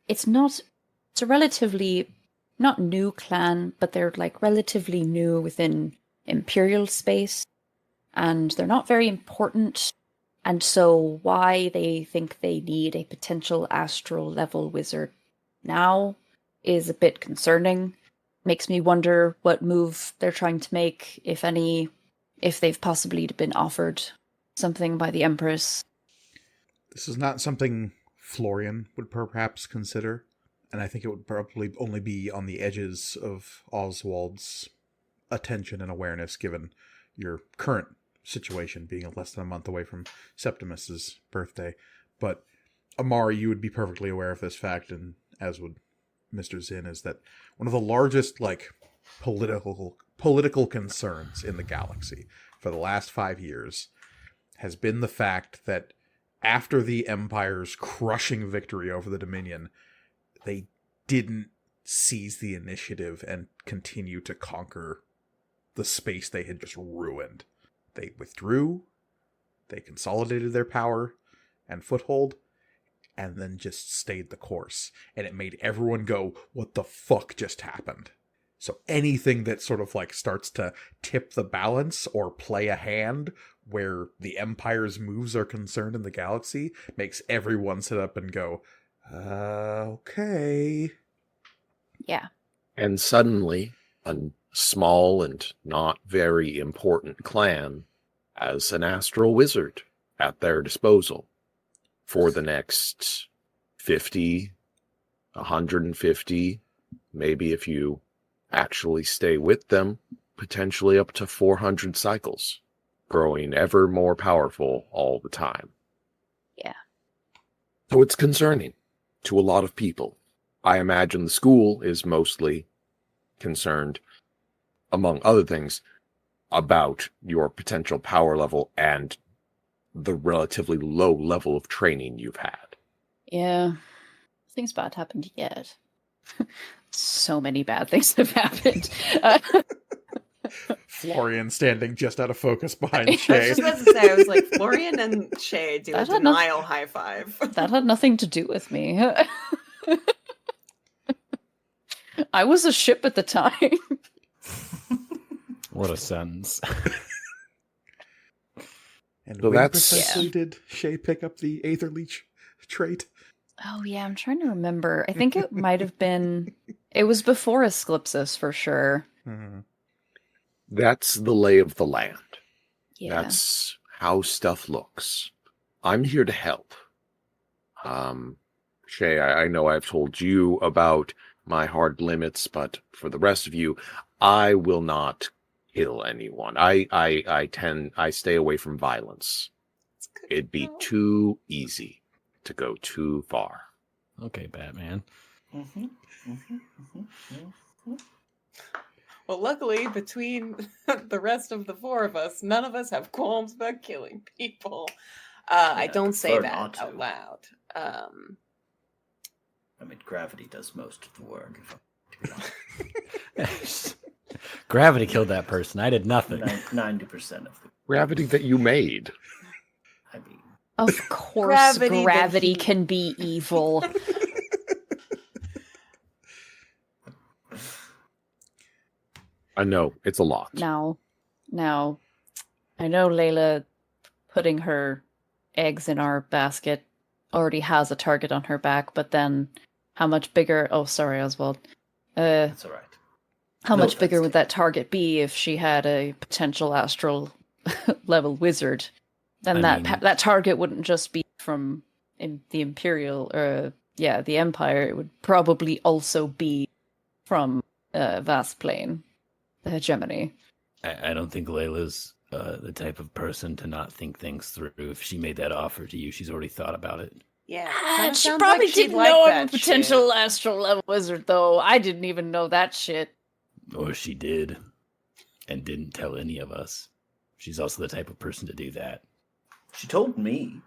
D: it's a relatively not new clan, but they're like relatively new within Imperial space, and they're not very important. And so why they think they need a potential astral level wizard now is a bit concerning. Makes me wonder what move they're trying to make, if any, if they've possibly been offered something by the Empress.
A: This is not something Florian would perhaps consider, and I think it would probably only be on the edges of Oswald's attention and awareness, given your current situation being less than a month away from Septimus's birthday. But Amari, you would be perfectly aware of this fact, and as would Mr. Zinn, is that one of the largest political concerns in the galaxy for the last 5 years has been the fact that after the Empire's crushing victory over the Dominion, they didn't seize the initiative and continue to conquer the space they had just ruined. They withdrew, they consolidated their power and foothold, and then just stayed the course. And it made everyone go, what the fuck just happened? So anything that sort of like starts to tip the balance or play a hand where the Empire's moves are concerned in the galaxy makes everyone sit up and go, okay.
D: Yeah.
F: And suddenly, a small and not very important clan has an astral wizard at their disposal for the next 50, 150, maybe if you actually stay with them, potentially up to 400 cycles, growing ever more powerful all the time.
D: Yeah.
F: So it's concerning to a lot of people. I imagine the school is mostly concerned, among other things, about your potential power level and the relatively low level of training you've had.
D: Yeah. Nothing's bad happened yet. So many bad things have happened.
A: Florian standing just out of focus behind
B: I was
A: Shay.
B: just about to say, I was like, Florian and Shay do a denial high five.
D: That had nothing to do with me. I was a ship at the time.
E: What a sentence.
A: And
F: So
A: when
F: that's-
A: precisely did Shay pick up the Aether Leech trait?
D: Oh yeah, I'm trying to remember. I think it might have been. It was before Asclipsis for sure.
A: Mhm.
F: That's the lay of the land.
D: Yeah.
F: That's how stuff looks. I'm here to help. Shay, I know I've told you about my hard limits, but for the rest of you, I will not kill anyone. I stay away from violence.
B: It's good
F: It'd
B: to
F: be
B: know.
F: too easy to go too far.
E: Okay, Batman.
C: Mm-hmm. Mm-hmm. Mm-hmm.
B: Well, luckily, between the rest of the four of us, none of us have qualms about killing people. I
C: Yeah,
B: don't say
C: prefer
B: that
C: not to.
B: out loud.
C: I mean, gravity does most of the work. If I'm to be honest.
E: Gravity killed that person. I did nothing.
C: 90% of the.
F: Gravity that you made.
C: I mean,
D: Of course,
B: Gravity
D: gravity,
B: that he-
D: can be evil.
F: I know, it's a lot.
D: Now, I know Layla putting her eggs in our basket already has a target on her back, but then how much bigger? Oh, sorry, Oswald.
C: that's all right.
D: How
C: No
D: much bigger
C: offense
D: would that target be if she had a potential astral level wizard? Then
E: I
D: that
E: mean-
D: that target wouldn't just be from the Imperial, the Empire. It would probably also be from Vast Plane, the hegemony.
E: I don't think Layla's the type of person to not think things through. If she made that offer to you, she's already thought about it.
B: Yeah,
D: She
B: sounds
D: probably
B: like she'd
D: didn't
B: like
D: know I'm
B: that
D: a potential
B: shit.
D: astral level wizard, though. I didn't even know that shit.
E: Or she did, and didn't tell any of us. She's also the type of person to do that.
C: She told me.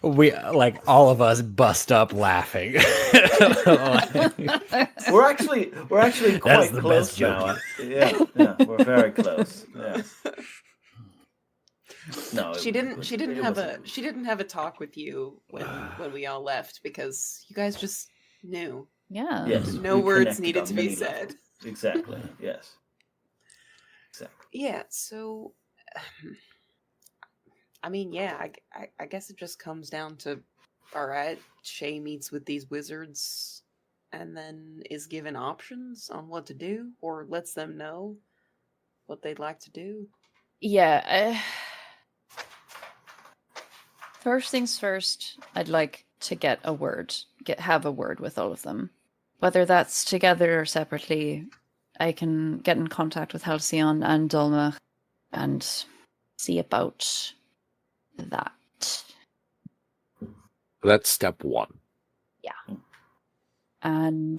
E: We, like, all of us bust up laughing.
C: We're actually quite
E: the
C: close
E: best joke
C: now. Yeah, we're very close. Yeah. No,
B: She didn't have a talk with you when we all left because you guys just knew.
D: Yeah.
C: Yes,
B: No
C: we
B: words
C: connected
B: needed
C: on
B: to be
C: many
B: said.
C: levels. Exactly. Yes. Exactly.
B: Yeah, so I mean, yeah, I guess it just comes down to, all right, Shay meets with these wizards and then is given options on what to do or lets them know what they'd like to do.
D: Yeah. First things first, I'd like to have a word with all of them. Whether that's together or separately, I can get in contact with Halcyon and Dolma and see about that.
F: That's step one.
D: And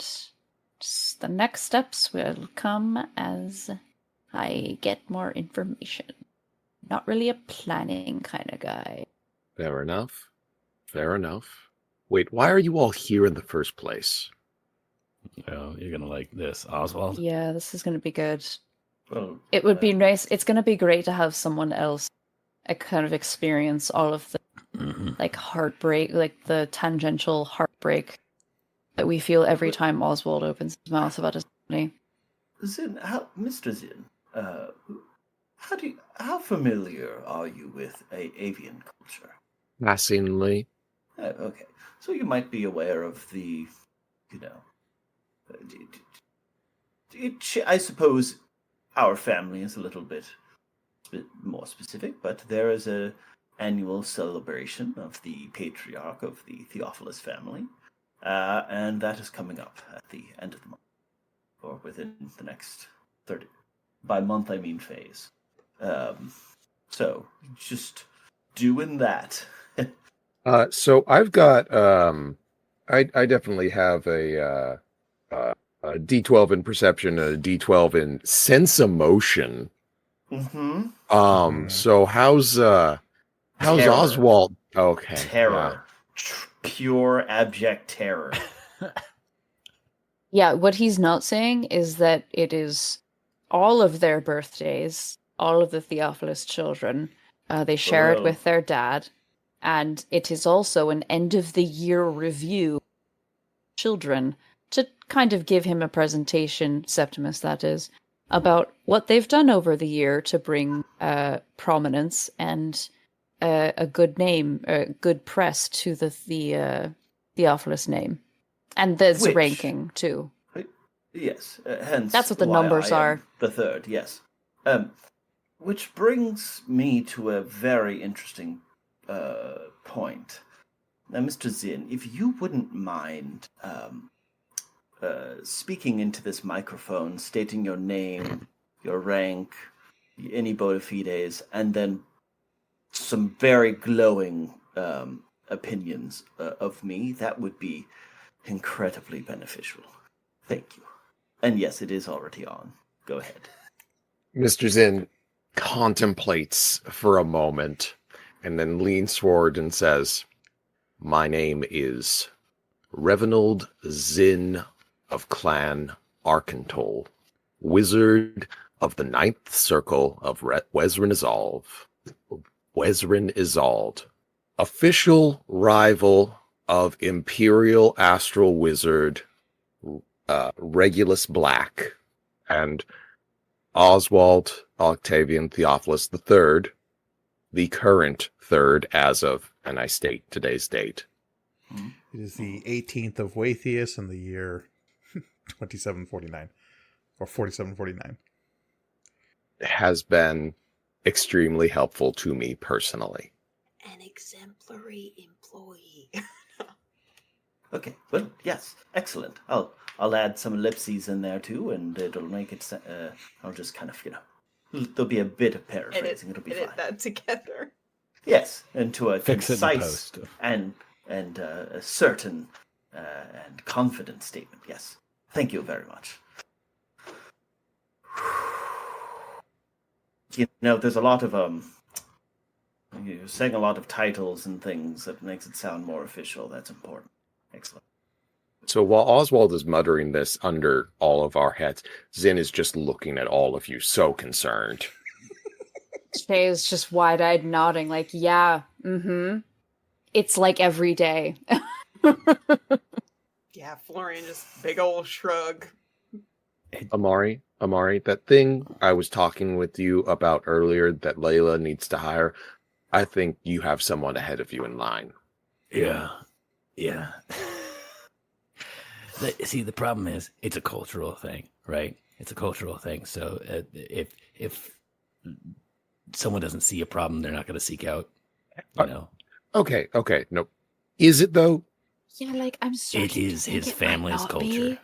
D: the next steps will come as I get more information. Not really a planning kind of guy.
F: Fair enough. Fair enough. Wait, why are you all here in the first place?
E: Oh, you're gonna like this, Oswald.
D: Yeah, this is going to be good.
C: Well,
D: It would be nice. It's going to be great to have someone else kind of experience all of the
E: Mhm.
D: like heartbreak, like the tangential heartbreak that we feel every time Oswald opens his mouth about his family.
C: Zin, Mr. Zin, how familiar are you with avian culture?
F: Passingly.
C: Okay, so you might be aware of the, I suppose our family is a little bit more specific, but there is a annual celebration of the patriarch of the Theophilus family, and that is coming up at the end of the month, or within the next 30. By month, I mean phase. So just doing that.
F: So I've got I definitely have a D12 in perception, a D12 in sense emotion.
C: Mm-hmm.
F: So how's
C: Terror.
F: Oswald? Okay.
C: Terror. Pure abject terror.
D: Yeah, what he's not saying is that it is all of their birthdays, all of the Theophilus children, they share it
C: real.
D: with their dad, and it is also an end of the year review. Children to kind of give him a presentation, Septimus that is, about what they've done over the year to bring prominence and a good name, a good press to the Theophilus name, and there's a
C: Which-
D: ranking too.
C: Yes, hence
D: That's what the
C: why
D: numbers
C: I am
D: are.
C: the third, yes. Which brings me to a very interesting point. Now, Mr. Zinn, if you wouldn't mind speaking into this microphone, stating your name, your rank, any bona fides, and then some very glowing opinions of me, that would be incredibly beneficial. Thank you. And yes, it is already on. Go ahead.
F: Mr. Zinn contemplates for a moment and then leans forward and says, "My name is Reginald Zinn of Clan Arkentol, Wizard of the Ninth Circle of Wezrin Isolde, official rival of Imperial Astral Wizard Regulus Black, and Oswald Octavian Theophilus III, the current third as of," and I state today's date.
A: It is the 18th of Waithius in the year 2749 or 4749.
F: Has been extremely helpful to me personally.
B: An exemplary employee.
C: Okay, well, yes, excellent. I'll add some ellipses in there too, and it'll make it. I'll just kind of, there'll be a bit of paraphrasing. It'll be
B: edit
C: fine.
B: that together.
C: Yes, into a
E: Fix it in
C: concise
E: post.
C: and a certain and confident statement. Yes, thank you very much. There's a lot of you're saying a lot of titles and things that makes it sound more official. That's important. Excellent.
F: So while Oswald is muttering this under all of our heads, Zinn is just looking at all of you so concerned.
D: Shay is just wide-eyed nodding, like, yeah, It's like every day.
B: Yeah, Florian just big old shrug.
F: Amari, that thing I was talking with you about earlier that Layla needs to hire, I think you have someone ahead of you in line.
E: Yeah. See, the problem is it's a cultural thing, right? It's a cultural thing. So if someone doesn't see a problem, they're not going to seek out,
F: Okay, no. Is it though?
D: Yeah, like, I'm sorry.
E: It is his family's culture.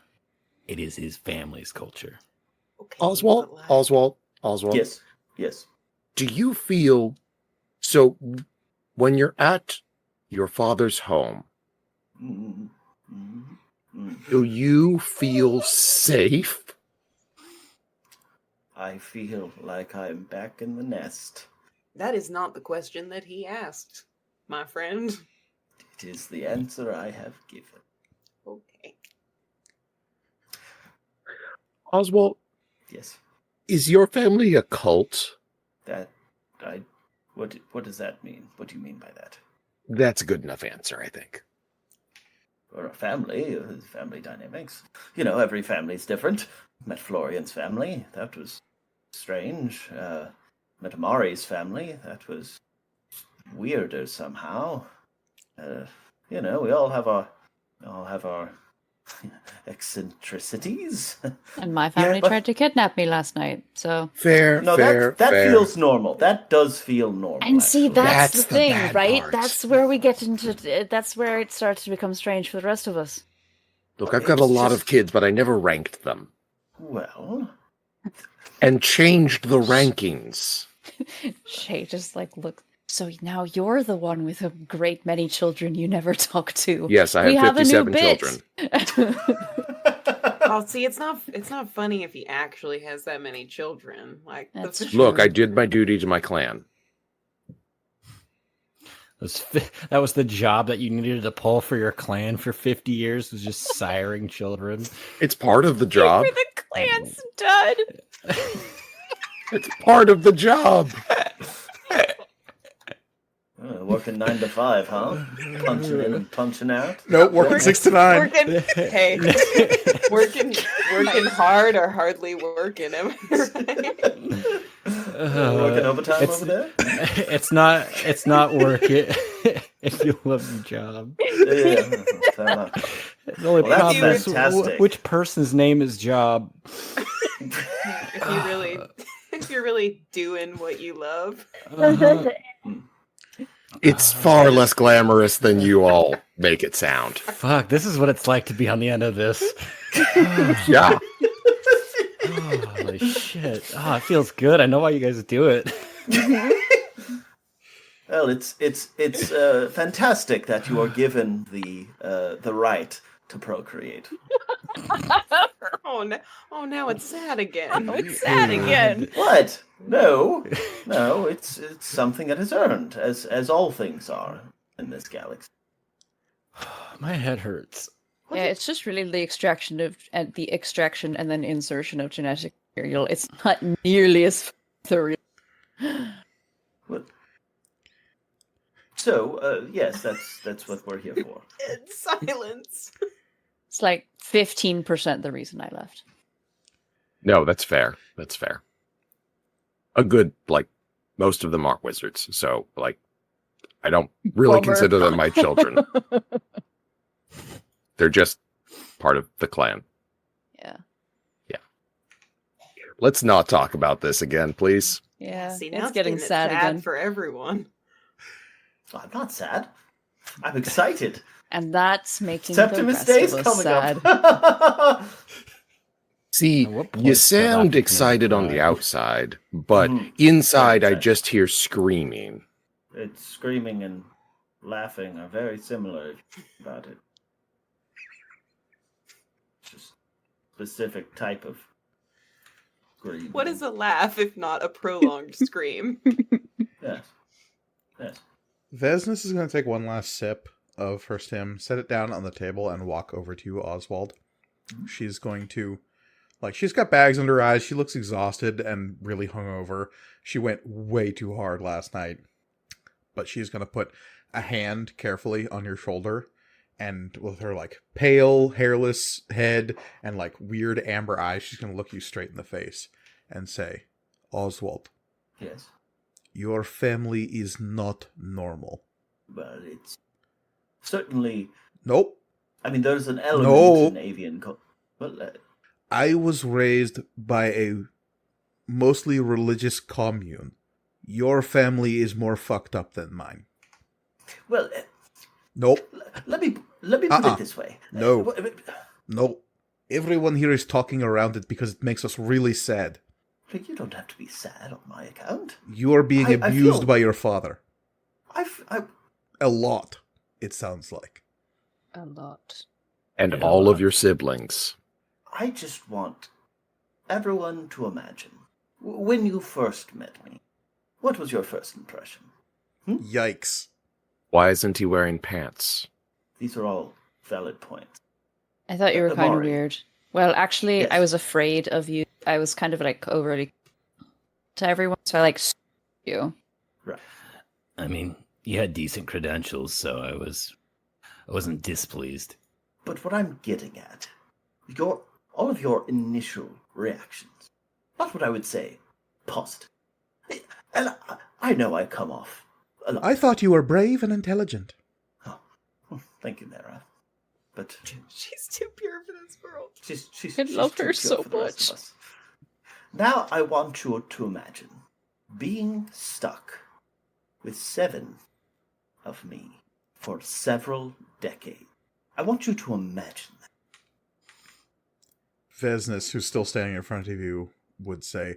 E: It is his family's culture.
B: Okay,
F: Oswald?
B: but like-
C: Yes.
F: Do you feel so when you're at your father's home, do you feel safe?
C: I feel like I'm back in the nest.
B: That is not the question that he asked, my friend.
C: It is the answer I have given.
B: Okay.
F: Oswald,
C: Yes.
F: is your family a cult?
C: What does that mean? What do you mean by that?
F: That's a good enough answer, I think.
C: Or a family dynamics. Every family's different. Met Florian's family. That was strange. Met Amari's family. That was weirder somehow. We all have our eccentricities.
D: And my family
C: but-
D: tried to kidnap me last night, so...
F: Fair,
C: No,
F: fair.
C: that feels normal. That does feel normal.
D: And see,
C: actually.
D: that's
F: That's
D: the
F: the
D: thing,
F: bad
D: right?
F: part.
D: That's where we get into... That's where it starts to become strange for the rest of us.
F: Look, I've got a
C: It's
F: lot
C: just-
F: of kids, but I never ranked them.
C: Well,
F: And changed the rankings.
D: Shay just, like, look... So now you're the one with a great many children you never talk to.
F: Yes, I
D: We
F: have
D: have a new
F: 57
D: bit.
F: children.
B: Well, see, it's not funny if he actually has that many children. Like,
D: That's
B: that's
D: true.
F: Look, I did my duty to my clan.
E: That was the job that you needed to pull for your clan for 50 years, was just siring children.
F: It's part of the job.
D: You're the clan stud.
F: It's part of the job.
C: working 9 to 5, huh? Punching in and punching out.
A: Nope, working 6 to 9.
B: working. Hey, working hard or hardly working. Am I right?
C: Working overtime
E: it's-
C: over there?
E: It's not work if you love your job.
C: Yeah, fair enough.
E: The only
C: Well, that's
E: problem is
C: fantastic.
E: which person's name is job.
B: If you're really doing what you love.
E: Uh-huh.
F: It's far less glamorous than you all make it sound.
E: Fuck, this is what it's like to be on the end of this.
F: Yeah.
E: Holy shit. Oh, it feels good. I know why you guys do it.
C: Well, it's fantastic that you are given the right to procreate.
B: Now it's sad again.
D: Oh, it's sad again.
C: What? No, it's something that is earned, as all things are in this galaxy.
E: My head hurts.
D: Yeah, it's just really the extraction and then insertion of genetic material. It's not nearly as thorough.
C: What? So, yes, that's what we're here for.
B: It's silence.
D: It's like 15% the reason I left.
F: No, that's fair. That's fair. A good, most of them aren't wizards. So, I don't really
D: Bummer.
F: consider them my children. They're just part of the clan.
D: Yeah.
F: Let's not talk about this again, please.
D: Yeah.
B: See, now
D: it's getting sad again.
B: for everyone.
C: I'm not sad. I'm excited.
D: And that's making
C: Septimus
D: the
C: Day's
D: rest of us
C: coming
D: sad.
C: up.
F: See,
E: At what point
F: you
E: does that have
F: sound
E: to
F: excited on the
E: cry?
F: outside, but
C: Mhm.
F: inside I
C: Right.
F: just hear screaming.
C: It's screaming and laughing are very similar about it. Just specific type of scream.
B: What is a laugh if not a prolonged scream?
C: Yes. Yes.
A: Vesnus is going to take one last sip of her stim, set it down on the table, and walk over to you, Oswald. She's going to, she's got bags under her eyes. She looks exhausted and really hungover. She went way too hard last night. But she's going to put a hand carefully on your shoulder, and with her, pale, hairless head and, weird amber eyes, she's going to look you straight in the face and say, Oswald,
C: Yes.
A: your family is not normal.
C: But it's certainly.
A: Nope.
C: I mean, there's an element
A: No.
C: in avian. Well,
A: I was raised by a mostly religious commune. Your family is more fucked up than mine.
C: well,
A: Nope.
C: let me put it this way.
A: No. Nope. Everyone here is talking around it because it makes us really sad.
C: Look, you don't have to be sad on my account.
A: You are being
C: I
A: abused
C: feel-
A: by your father.
C: I
A: A lot, it sounds like.
D: A lot.
F: And
E: Yeah.
F: all of your siblings.
C: just want everyone to imagine when you first met me. What was your first impression?
A: Yikes.
F: Why isn't he wearing pants?
C: These are all valid points.
D: I thought you were kind of
C: Amari.
D: weird. Well, actually,
C: Yes.
D: I was afraid of you. I was kind of overly to everyone, so I you.
C: Right.
E: I mean, you had decent credentials, so I wasn't displeased.
C: But what I'm getting at, all of your initial reactions, not what I would say positive. And I know I come off a lot.
A: I thought you were brave and intelligent.
C: Oh, thank you, Mara. But
B: She's too pure for this world.
C: she's
D: I love
C: too
D: her
C: pure
D: so
C: for the rest of
D: much.
C: us. Now I want you to imagine being stuck with 7 of me for several decades. I want you to imagine that.
A: Vesnus, who's still standing in front of you, would say,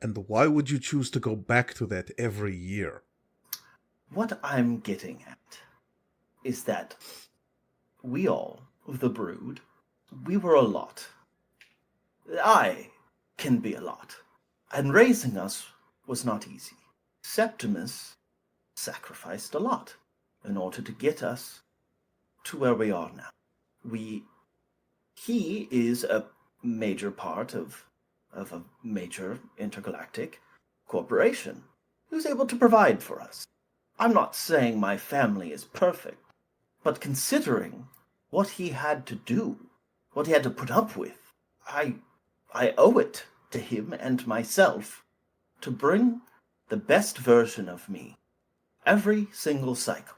A: and why would you choose to go back to that every year?
C: What I'm getting at is that we all, the brood, we were a lot. I can be a lot. And raising us was not easy. Septimus sacrificed a lot in order to get us to where we are now. He is a major part of a major intergalactic corporation who's able to provide for us. I'm not saying my family is perfect, but considering what he had to do, what he had to put up with, I owe it to him and myself to bring the best version of me every single cycle.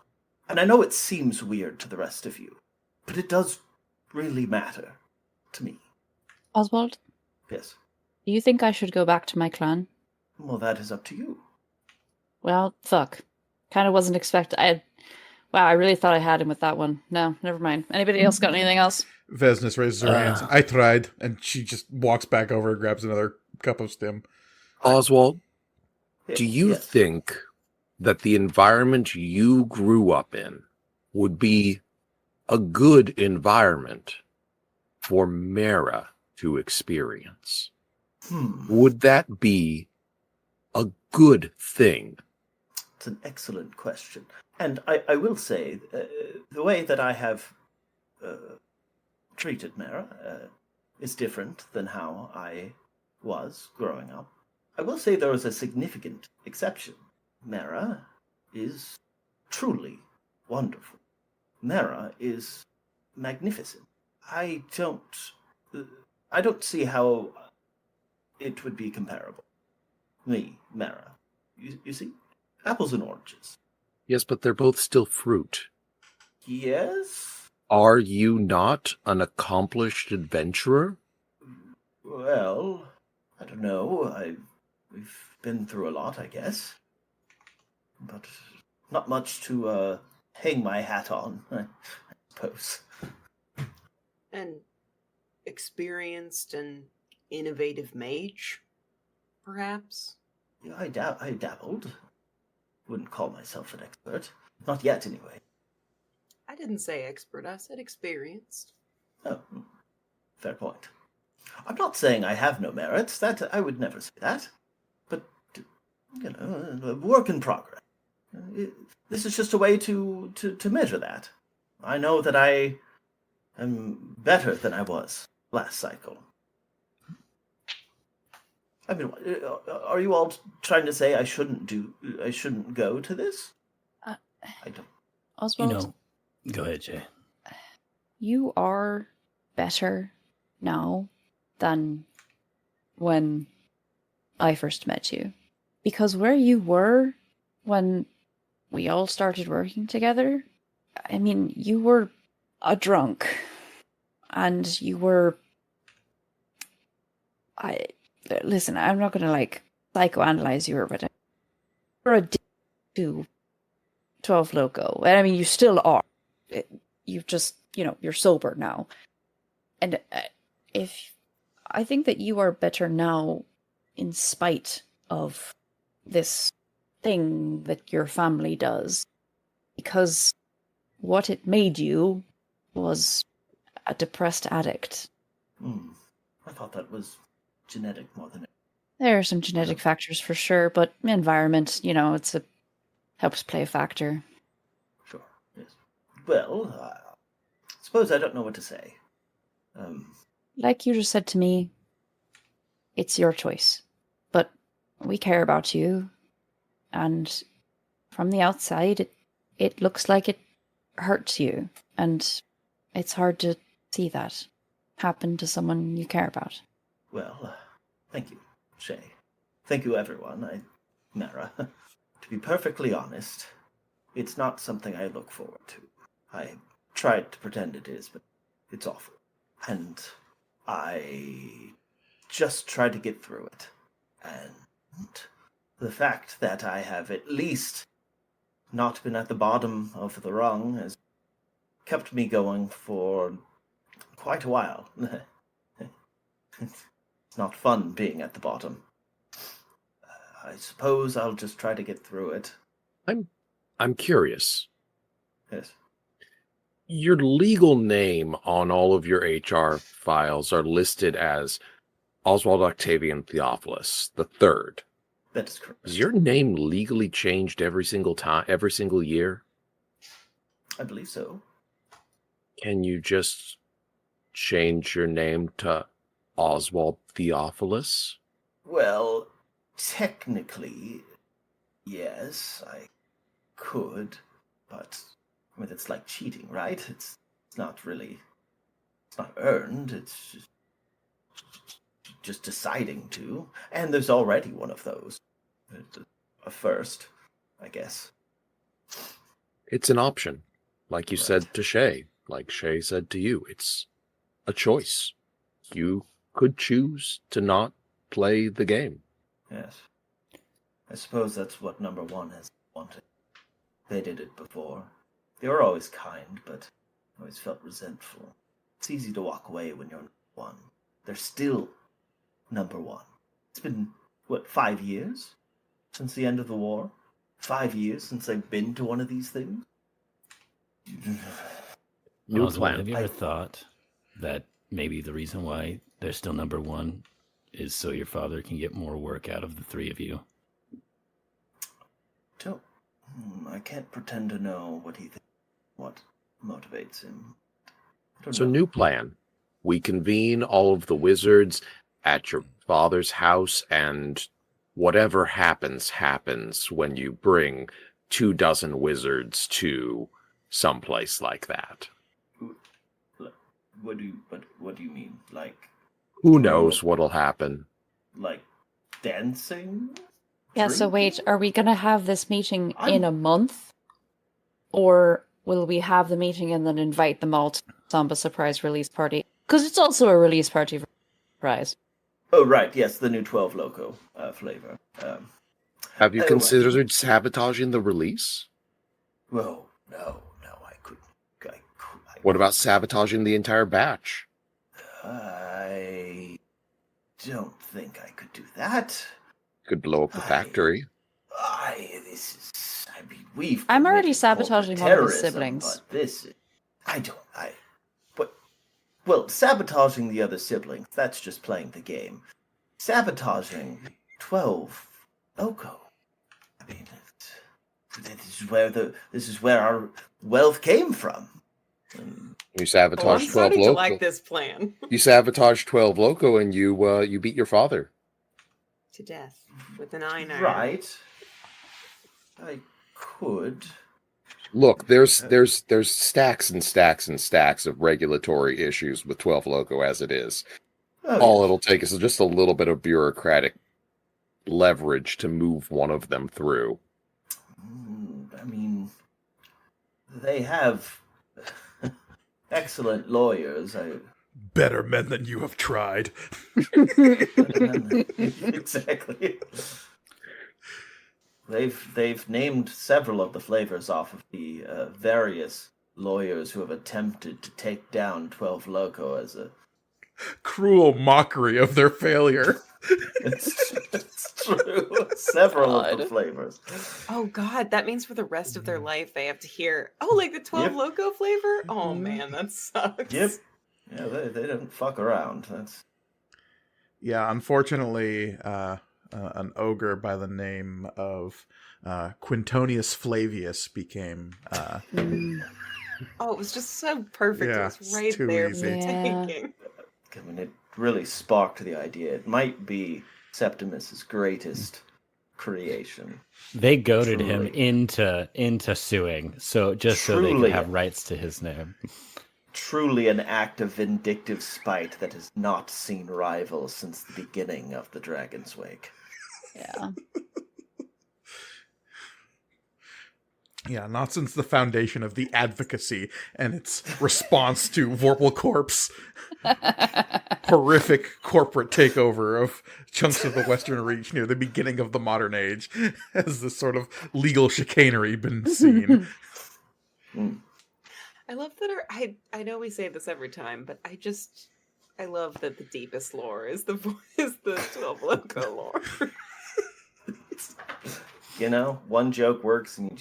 C: And I know it seems weird to the rest of you, but it does really matter to me.
D: Oswald,
C: Yes.
D: do you think I should go back to my clan?
C: Well, that is up to you.
D: Well, fuck. Kind of wasn't expecting. Wow, I really thought I had him with that one. No, never mind. Anybody else got anything else?
A: Vesnes raises her hands. I tried, and she just walks back over and grabs another cup of stim.
F: Oswald, do you
C: Yes.
F: think that the environment you grew up in would be a good environment for Mara to experience? Would that be a good thing?
C: It's an excellent question. And I will say, the way that I have treated Mara is different than how I was growing up. I will say there is a significant exception. Mara is truly wonderful. Mara is magnificent. I don't see how it would be comparable. Me, Mara. You see? Apples and oranges.
F: Yes, but they're both still fruit.
C: Yes?
F: Are you not an accomplished adventurer?
C: Well, I don't know. We've been through a lot, I guess. But not much to hang my hat on, I suppose.
B: An experienced and innovative mage, perhaps?
C: Yeah, I dabbled. Wouldn't call myself an expert. Not yet, anyway.
B: I didn't say expert, I said experienced.
C: Oh, fair point. I'm not saying I have no merits. That I would never say that. But, a work in progress. This is just a way to measure that. I know that I am better than I was last cycle. I mean, are you all trying to say I shouldn't go to this? I don't.
D: Oswald,
E: Go ahead, Jay.
D: you are better now than when I first met you. Because where you were when we all started working together, I mean, you were a drunk. And you were... Listen, I'm not going to, psychoanalyze you or whatever. You're addicted to 12 Loco. And I mean, you still are. You've just, you're sober now. And I think that you are better now in spite of this thing that your family does. Because what it made you was a depressed addict.
C: I thought that was genetic more than it.
D: There are some genetic factors for sure, but environment, helps play a factor.
C: Sure, yes. Well, I suppose I don't know what to say.
D: Like you just said to me, it's your choice. But we care about you, and from the outside, it looks like it hurts you, and it's hard to see that happen to someone you care about.
C: Well, thank you, Shay. Thank you, everyone. Mara. To be perfectly honest, it's not something I look forward to. I tried to pretend it is, but it's awful. And I just try to get through it. And the fact that I have at least not been at the bottom of the rung has kept me going for quite a while. It's not fun being at the bottom. I suppose I'll just try to get through it.
F: I'm curious.
C: Yes.
F: Your legal name on all of your HR files are listed as Oswald Octavian Theophilus the Third.
C: That is correct.
F: Is your name legally changed every single time, every single year?
C: I believe so.
F: Can you just change your name to Oswald Theophilus?
C: Well, technically, yes, I could, but it's like cheating, right? It's not earned, it's just deciding to, and there's already one of those. A first, I guess.
F: It's an option. Like you
C: Right.
F: said to Shay, like Shay said to you, it's a choice. You could choose to not play the game.
C: Yes. I suppose that's what number one has wanted. They did it before. They were always kind, but always felt resentful. It's easy to walk away when you're number one. They're still number one. It's been, 5 years since the end of the war? 5 years since I've been to one of these things?
F: New
E: Oswald,
F: plan.
E: have you ever thought that maybe the reason why they're still number one is so your father can get more work out of the three of you?
C: I can't pretend to know what he thinks, what motivates him. I don't
F: So
C: know.
F: new plan. We convene all of the wizards at your father's house, and whatever happens when you bring 24 wizards to someplace like that.
C: What do you mean? Like
F: Who knows what'll happen?
C: like dancing?
D: Yeah, so wait,
C: Drinking?
D: are we gonna have this meeting
C: I'm-
D: in a month? Or will we have the meeting and then invite them all to Samba surprise release party? Because it's also a release party for surprise.
C: Oh, right. Yes, the new 12 Loco flavor.
F: Have you
C: Oh,
F: considered sabotaging the release?
C: Well, no, I couldn't.
F: What about sabotaging the entire batch?
C: I don't think I could do that.
F: Could blow up the factory.
C: We've.
D: I'm already
C: committed
D: sabotaging
C: corporate
D: one of his
C: terrorism,
D: siblings.
C: But this, well, sabotaging the other siblings, that's just playing the game. Sabotaging 12 Loco. I mean, this is where our wealth came from.
F: You
B: Oh, I'm
F: sabotage 12
B: starting to
F: Loco.
B: like this plan.
F: You sabotage 12 Loco, and you beat your father.
B: To death with an iron.
C: Right. I could.
F: Look, there's stacks and stacks and stacks of regulatory issues with 12 Loco as it is.
C: Oh,
F: All
C: yes.
F: it'll take is just a little bit of bureaucratic leverage to move one of them through.
C: I mean, they have excellent lawyers.
A: Better men than you have tried.
C: Exactly. They've named several of the flavors off of the various lawyers who have attempted to take down 12 Loco as a.
A: Cruel mockery of their failure.
C: It's true. Several of the
D: God.
C: flavors.
B: Oh God, that means for the rest of their life they have to hear, oh, like the 12
C: Yep.
B: Loco flavor? Oh
C: Mhm.
B: man, that sucks.
C: Yep. Yeah, they didn't fuck around. That's.
A: Yeah, unfortunately, an ogre by the name of Quintonius Flavius became.
B: Oh, it was just so perfect.
A: Yeah,
B: It was
A: it's
B: right
A: too
B: there
A: easy.
B: for
D: Yeah.
B: taking.
C: I mean, it really sparked the idea. It might be Septimus's greatest creation.
E: They goaded him
C: Truly.
E: into suing, so just so they
C: Truly.
E: could have rights to his name.
C: Truly an act of vindictive spite that has not seen rivals since the beginning of the Dragon's Wake.
D: Yeah.
A: Yeah, not since the foundation of the advocacy and its response to Vorpal Corp's horrific corporate takeover of chunks of the Western Reach near the beginning of the modern age has this sort of legal chicanery been seen.
B: I love that I know we say this every time, but I love that the deepest lore is the 12 Loco lore.
C: You know, one joke works, and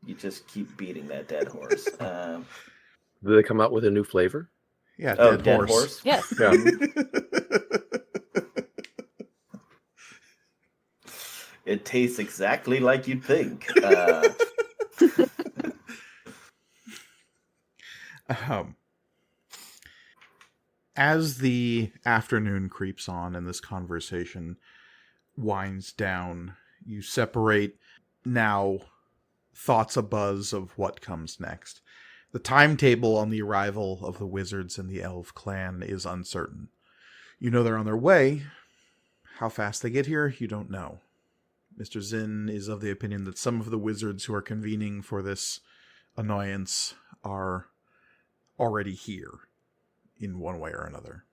C: you just keep beating that dead horse.
F: Did they come out with a new flavor?
A: Yeah,
C: Dead horse.
D: Yes.
F: Yeah.
C: It tastes exactly like you'd think.
A: As the afternoon creeps on and this conversation winds down, you separate now thoughts abuzz of what comes next. The timetable on the arrival of the wizards and the elf clan is uncertain. You know they're on their way. How fast they get here, you don't know. Mr. Zinn is of the opinion that some of the wizards who are convening for this annoyance are already here in one way or another.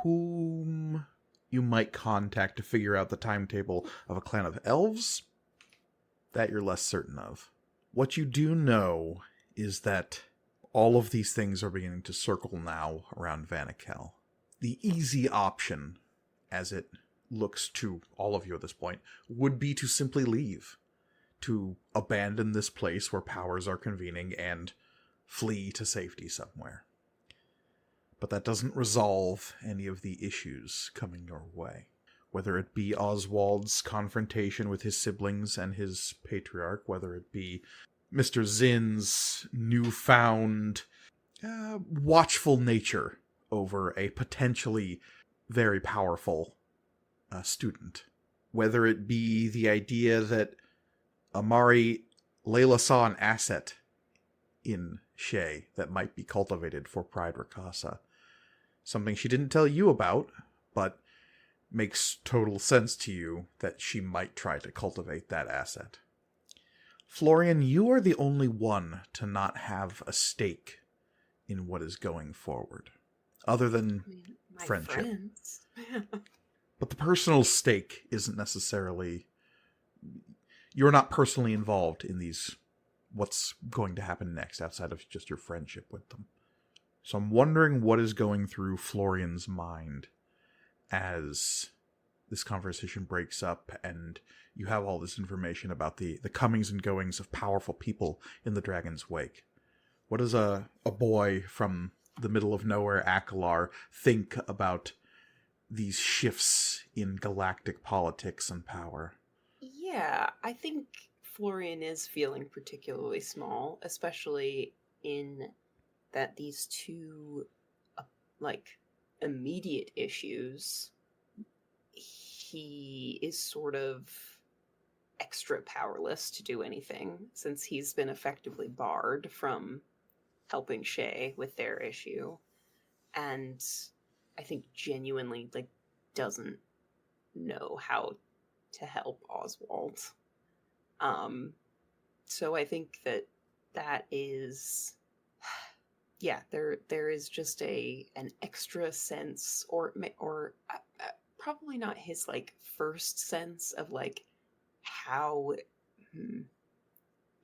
A: Whom you might contact to figure out the timetable of a clan of elves, that you're less certain of. What you do know is that all of these things are beginning to circle now around Vanikel. The easy option, as it looks to all of you at this point, would be to simply leave. To abandon this place where powers are convening and flee to safety somewhere. But that doesn't resolve any of the issues coming your way. Whether it be Oswald's confrontation with his siblings and his patriarch, whether it be Mr. Zinn's newfound watchful nature over a potentially very powerful student. Whether it be the idea that Amari Layla saw an asset in Shay that might be cultivated for Pride Rakasa. Something she didn't tell you about, but makes total sense to you that she might try to cultivate that asset. Florian, you are the only one to not have a stake in what is going forward, other than
B: my
A: friendship.
B: friends.
A: But the personal stake isn't necessarily... You're not personally involved in these, what's going to happen next, outside of just your friendship with them. So I'm wondering what is going through Florian's mind as this conversation breaks up and you have all this information about the comings and goings of powerful people in the Dragon's Wake. What does a boy from the middle of nowhere, Akalar, think about these shifts in galactic politics and power?
B: Yeah, I think Florian is feeling particularly small, especially in that these two, immediate issues, he is sort of extra powerless to do anything since he's been effectively barred from helping Shay with their issue. And I think genuinely, doesn't know how to help Oswald. So I think that is, yeah, there is just an extra sense, or probably not his first sense of how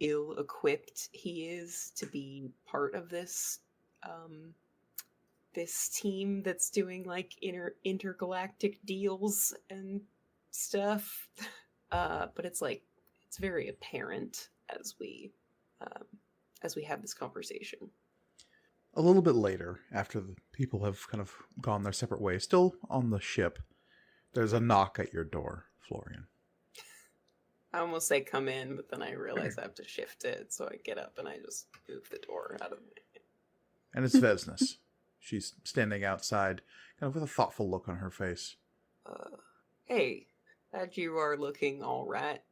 B: ill-equipped he is to be part of this this team that's doing intergalactic deals and stuff. But it's very apparent as we have this conversation.
A: A little bit later, after the people have kind of gone their separate ways, still on the ship, there's a knock at your door, Florian.
B: I almost say come in, but then I realize I have to shift it, so I get up and I just move the door out of the way.
A: And it's Vesnes. She's standing outside, kind of with a thoughtful look on her face.
B: Hey, glad you are looking all right.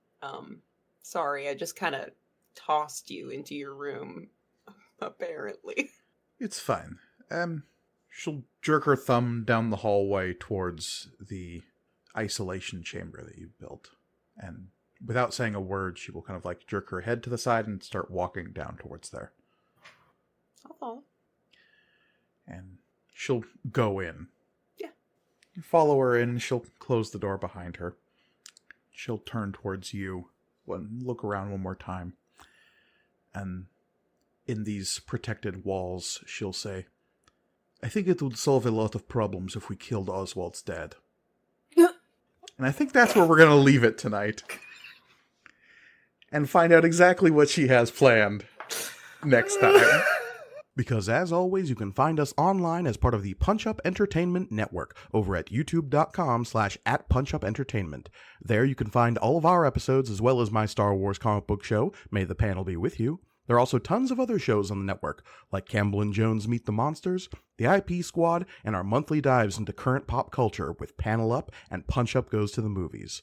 B: Sorry, I just kind of tossed you into your room, apparently.
A: It's fine. She'll jerk her thumb down the hallway towards the isolation chamber that you built. And without saying a word, she will kind of jerk her head to the side and start walking down towards there.
B: Oh.
A: And she'll go in.
B: Yeah.
A: You follow her in, she'll close the door behind her. She'll turn towards you and look around one more time. And in these protected walls, she'll say, I think it would solve a lot of problems if we killed Oswald's dad. And I think that's where we're going to leave it tonight. And find out exactly what she has planned next time. Because as always, you can find us online as part of the Punch Up Entertainment Network over at youtube.com/@punchupentertainment. There you can find all of our episodes as well as my Star Wars comic book show, May the Panel Be With You. There are also tons of other shows on the network, like Campbell and Jones Meet the Monsters, the IP Squad, and our monthly dives into current pop culture with Panel Up and Punch Up Goes to the Movies.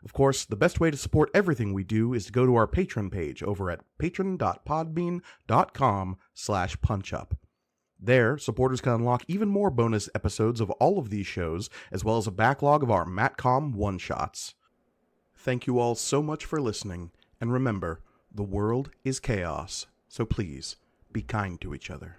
A: Of course, the best way to support everything we do is to go to our Patreon page over at patreon.podbean.com/punchup. There, supporters can unlock even more bonus episodes of all of these shows, as well as a backlog of our Matcom one-shots. Thank you all so much for listening, and remember, the world is chaos, so please be kind to each other.